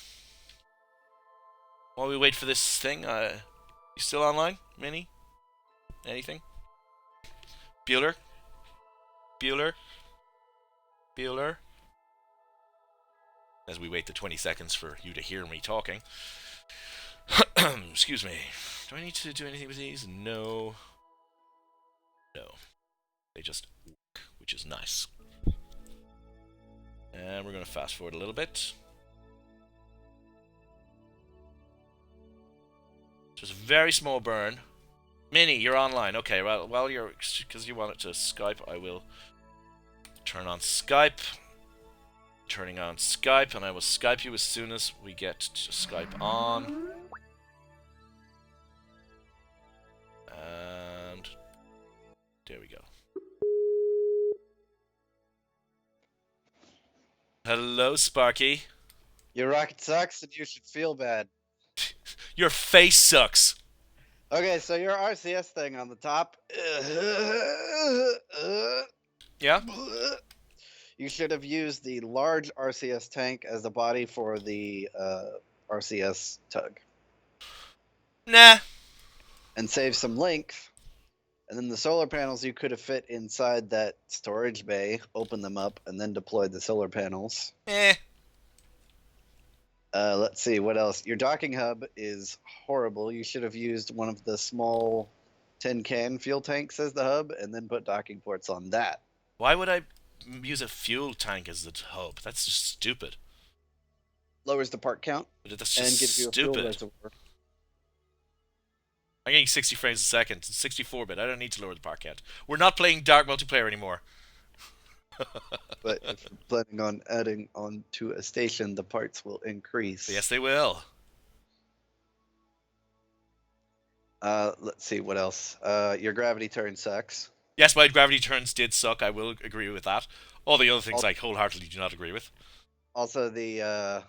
While we wait for this thing, you still online, Minnie? Anything? Bueller? Bueller? Bueller? As we wait the 20 seconds for you to hear me talking. Excuse me. Do I need to do anything with these? No. No. They just work, which is nice. And we're going to fast forward a little bit. Just a very small burn. Minnie, you're online. Okay, well, while you're... Because you want it to Skype, I will turn on Skype. Turning on Skype, and I will Skype you as soon as we get to Skype on. And... there we go. Hello, Sparky.
Your rocket sucks and you should feel bad.
Your face sucks.
Okay, so your RCS thing on the top.
Yeah?
You should have used the large RCS tank as the body for the RCS tug.
Nah.
And save some length. And then the solar panels you could have fit inside that storage bay, open them up, and then deploy the solar panels. Let's see, what else? Your docking hub is horrible. You should have used one of the small tin can fuel tanks as the hub, and then put docking ports on that.
Why would I use a fuel tank as the hub? That's just stupid.
Lowers the part count.
That's just
and gives you a fuel
stupid.
reservoir.
I'm getting 60 frames a second. It's 64-bit. I don't need to lower the part count. We're not playing dark multiplayer anymore.
But if you're planning on adding on to a station, the parts will increase.
Yes, they will.
Let's see, what else? Your gravity turn sucks.
Yes, my gravity turns did suck. I will agree with that. All the other things
Al-
I wholeheartedly do not agree with.
Also, the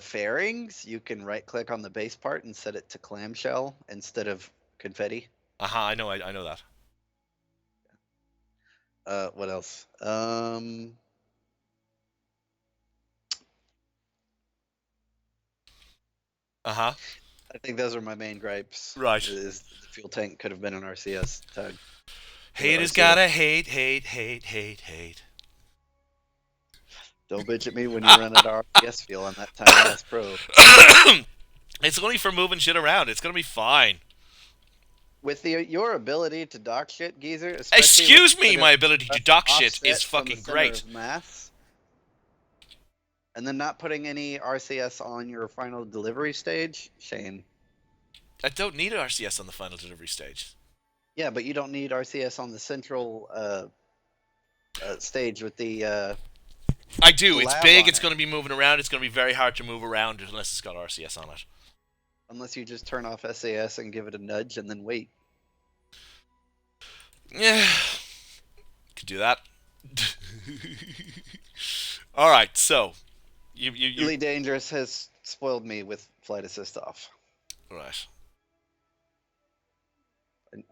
fairings, you can right click on the base part and set it to clamshell instead of confetti.
Aha, I know that.
What else?
Uh-huh.
I think those are my main gripes.
Right.
Is the fuel tank could have been an RCS tug.
Haters
RCS.
gotta hate, hate, hate, hate, hate.
Don't bitch at me when you run out of RCS fuel on that tiny ass probe.
It's only for moving shit around. It's gonna be fine.
With your ability to dock shit, Geezer, especially with
Excuse me, my ability to dock shit is
offset from the
fucking
center
great.
of mass, and then not putting any RCS on your final delivery stage, Shane.
I don't need an RCS on the final delivery stage.
Yeah, but you don't need RCS on the central stage with the
I do. It's
lab
big.
on
It's
it.
going to be moving around. It's going to be very hard to move around unless it's got RCS on it.
Unless you just turn off SAS and give it a nudge and then wait.
Yeah, could do that. All right, so you
Really Dangerous has spoiled me with flight assist off.
right.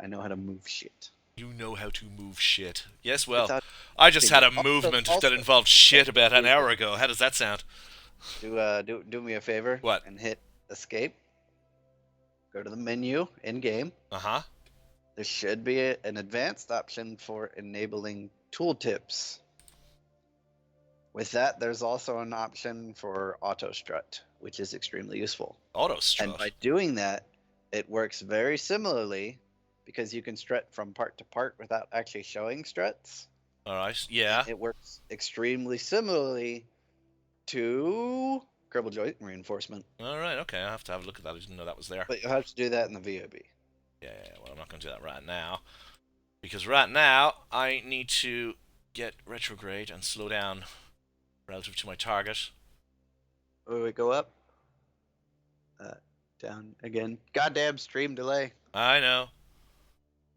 I know how to move shit.
You know how to move shit. Yes, well,
Without
I just had a
also-
movement
also-
that involved shit about an hour ago. How does that sound?
do me a favor.
What?
And hit escape. Go to the menu in game.
Uh-huh.
There should be an advanced option for enabling tooltips. With that, there's also an option for auto strut, which is extremely useful.
Auto strut.
And by doing that, it works very similarly because you can strut from part to part without actually showing struts.
All right. Yeah.
It works extremely similarly to Kerbal joint reinforcement.
All right. Okay. I have to have a look at that. I didn't know that was there.
But you'll have to do that in the VOB.
Yeah. Well, I'm not going to do that right now because right now I need to get retrograde and slow down relative to my target.
Wait, go up. Down again. Goddamn stream delay.
I know.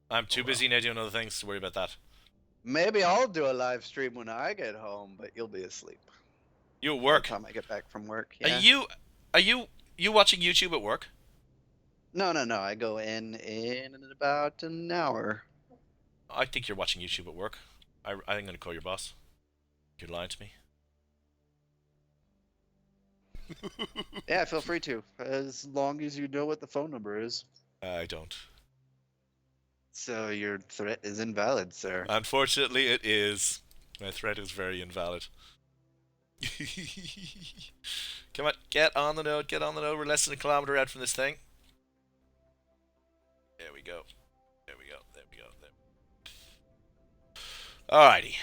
I'm too busy now doing other things to worry about that.
Maybe I'll do a live stream when I get home, but you'll be asleep.
You at
By
work?
the time I get back from work. Yeah.
Are you watching YouTube at work?
No. I go in about an hour.
I think you're watching YouTube at work. I think I'm going to call your boss. You're lying to me.
Yeah, feel free to, as long as you know what the phone number is.
I don't.
So your threat is invalid, sir.
Unfortunately, it is. My threat is very invalid. Come on, get on the node, get on the node. We're less than a kilometer out from this thing. There we go. There we go. There we go. There. Alrighty.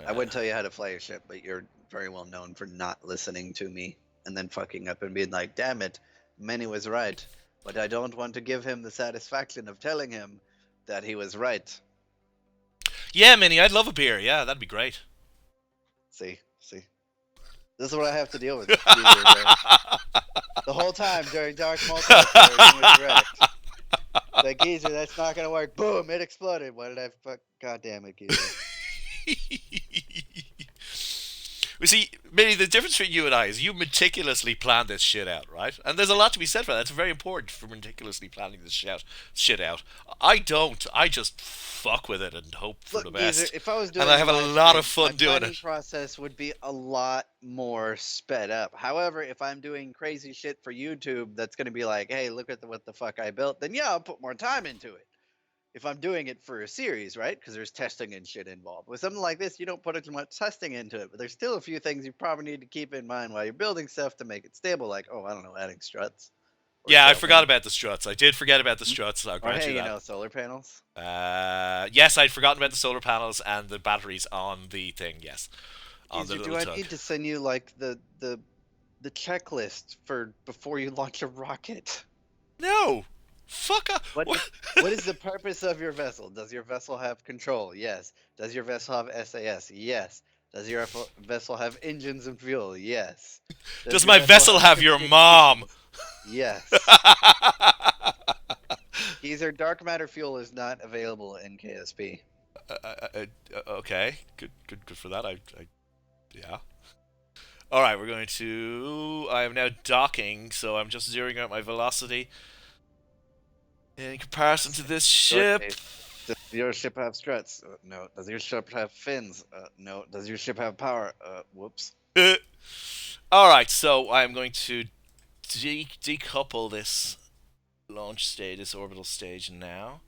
I would tell you how to fly your ship, but you're very well known for not listening to me and then fucking up and being like, damn it, Manny was right, but I don't want to give him the satisfaction of telling him that he was right.
Yeah, Minnie, I'd love a beer. Yeah, that'd be great.
See. This is what I have to deal with. The whole time during Dark Multiplayer, he was correct. Like, Geezer, that's not gonna work. Boom, it exploded. Why did I fuck? God damn it, Geezer.
We see, Minnie, the difference between you and I is you meticulously plan this shit out, right? And there's a lot to be said for that. It's very important for meticulously planning this shit out. I don't. I just fuck with it and hope for the best.
Geezer, if I was doing
and I have a
live
lot of
stream,
fun doing
my planning
it.
process would be a lot more sped up. However, if I'm doing crazy shit for YouTube, that's gonna be like, hey, look at what the fuck I built. Then yeah, I'll put more time into it. If I'm doing it for a series, right? Because there's testing and shit involved. With something like this, you don't put as much testing into it, but there's still a few things you probably need to keep in mind while you're building stuff to make it stable. Like, oh, I don't know, adding struts.
Yeah, I forgot about the struts. I did forget about the struts. I'll
Or
grant
hey,
you
you
that.
know, solar panels.
Yes, I'd forgotten about the solar panels and the batteries on the thing. Yes, on the
Geezer, do
little
I
tug.
need to send you like the checklist for before you launch a rocket?
No, fuck up.
What is the purpose of your vessel? Does your vessel have control? Yes. Does your vessel have SAS? Yes. Does your vessel have engines and fuel? Yes.
Does
your
my vessel have your mom?
Yes. Geezer, dark matter fuel is not available in KSP.
Okay, good for that. Yeah. All right, we're going to. I am now docking, so I'm just zeroing out my velocity in comparison to this
Your
ship.
case. Does your ship have struts? No. Does your ship have fins? No. Does your ship have power? Whoops.
All right, so I'm going to decouple this launch stage, this orbital stage now.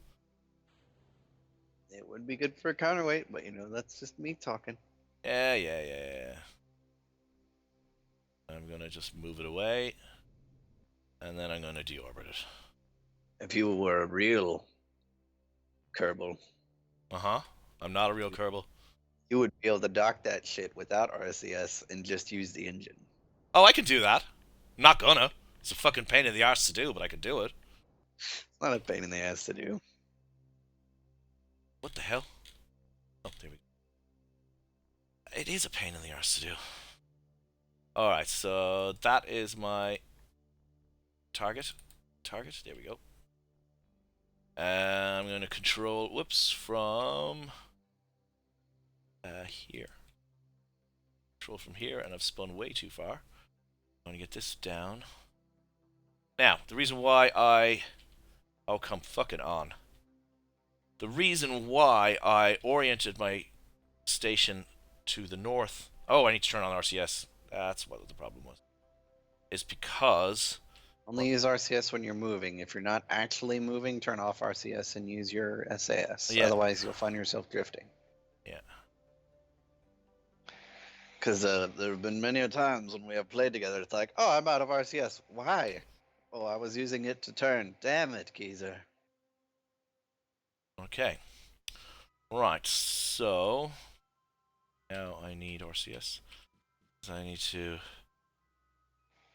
It would be good for a counterweight, but that's just me talking.
Yeah. I'm gonna just move it away, and then I'm gonna deorbit it.
If you were a real Kerbal,
I'm not a real Kerbal.
you would be able to dock that shit without RCS and just use the engine.
Oh, I can do that. I'm not gonna. It's a fucking pain in the arse to do, but I can do it.
It's not a pain in the ass to do.
What the hell? Oh, there we go. It is a pain in the arse to do. Alright, so that is my target. There we go. I'm going to control, whoops, from here. Control from here, and I've spun way too far. I'm going to get this down. Now, the reason why oh, come fucking on. The reason why I oriented my station to the north... Oh, I need to turn on RCS. That's what the problem was. Is because...
Only use RCS when you're moving. If you're not actually moving, turn off RCS and use your SAS.
Yeah.
Otherwise, you'll find yourself drifting.
Yeah.
Because there have been many a times when we have played together, it's like, oh, I'm out of RCS. Why? Oh, I was using it to turn. Damn it, geezer.
Okay. Right, so... Now I need RCS. I need to...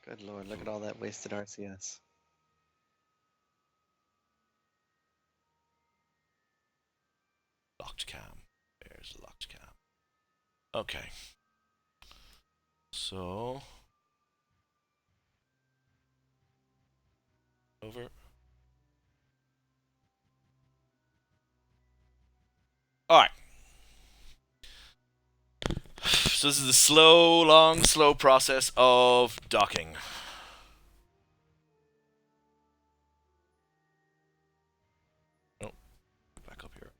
Good lord, look at all that wasted RCS.
Locked cam. There's locked cam. Okay. So... Over. Alright. So this is the slow process of docking. Oh, back up here.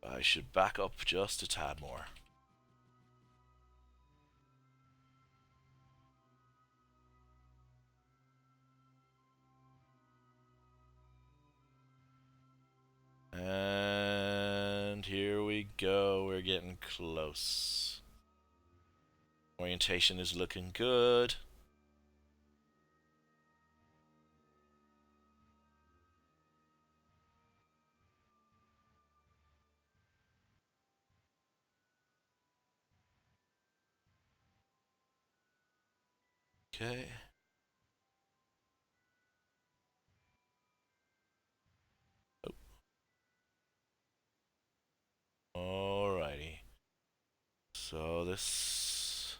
I should back up just a tad more. And here we go. We're getting close. Orientation is looking good. Okay. Alrighty. So this...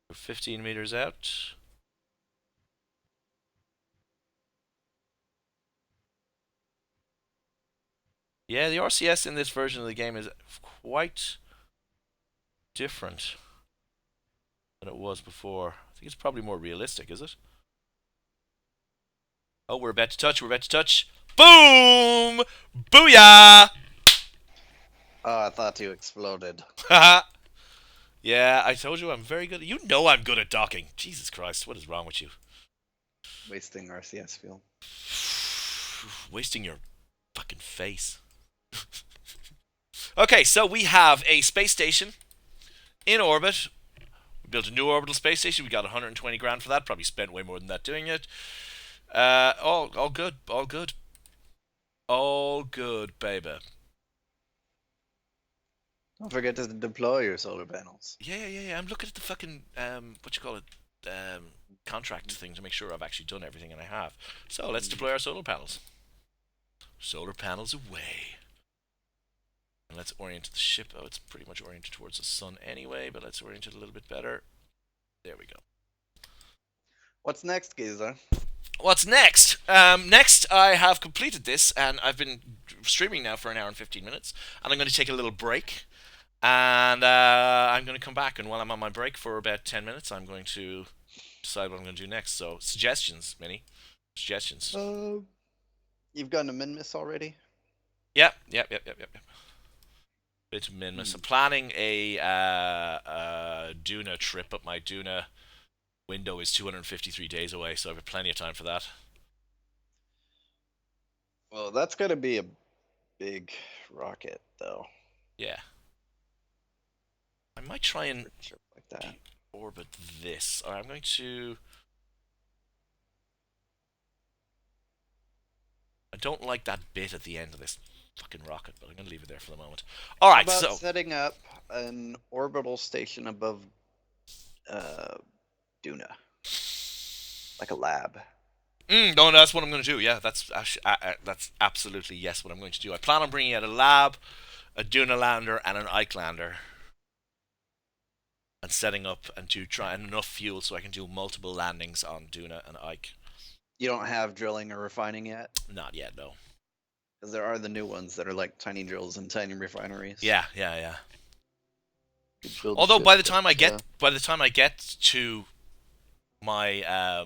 We're 15 meters out. Yeah, the RCS in this version of the game is quite different than it was before. I think it's probably more realistic, is it? Oh, we're about to touch. Boom! Booyah!
Oh, I thought you exploded.
Yeah, I told you I'm very good. You know I'm good at docking. Jesus Christ, what is wrong with you?
Wasting RCS fuel.
Wasting your fucking face. Okay, so we have a space station in orbit. We built a new orbital space station. We got 120 grand for that. Probably spent way more than that doing it. All good. All good. All good, baby.
Don't forget to deploy your solar panels.
Yeah. I'm looking at the fucking what you call it? contract thing to make sure I've actually done everything, and I have. So let's deploy our solar panels. Solar panels away. And let's orient the ship. Oh, it's pretty much oriented towards the sun anyway, but let's orient it a little bit better. There we go.
What's next, Giza?
What's next? Next, I have completed this, and I've been streaming now for an hour and 15 minutes, and I'm going to take a little break, and I'm going to come back, and while I'm on my break for about 10 minutes, I'm going to decide what I'm going to do next. So, suggestions, Minnie. Suggestions.
You've gotten a min-miss already?
Yep. Bit of minmus. I'm planning a Duna trip, but my Duna window is 253 days away, so I've got plenty of time for that.
Well, that's gonna be a big rocket, though.
Yeah. I might try and
Like that.
orbit this. Alright, I'm going to... I don't like that bit at the end of this fucking rocket, but I'm going to leave it there for the moment. Alright,
How about
so...
setting up an orbital station above Duna? Like a lab.
No, that's what I'm going to do. Yeah, that's absolutely yes what I'm going to do. I plan on bringing out a lab, a Duna lander, and an Ike lander. And setting up and to try and enough fuel so I can do multiple landings on Duna and Ike.
You don't have drilling or refining yet?
Not yet, no.
Because there are the new ones that are like tiny drills and tiny refineries.
Yeah. Although by the time I get to my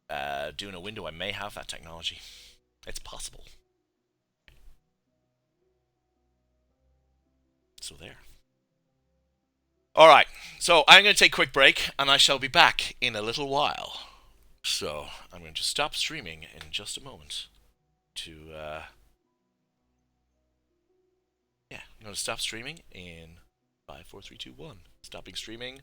Duna window, I may have that technology. It's possible. So there. Alright, so I'm going to take a quick break, and I shall be back in a little while. So, I'm going to stop streaming in just a moment to, yeah, I'm going to stop streaming in 5, 4, 3, 2, 1. Stopping streaming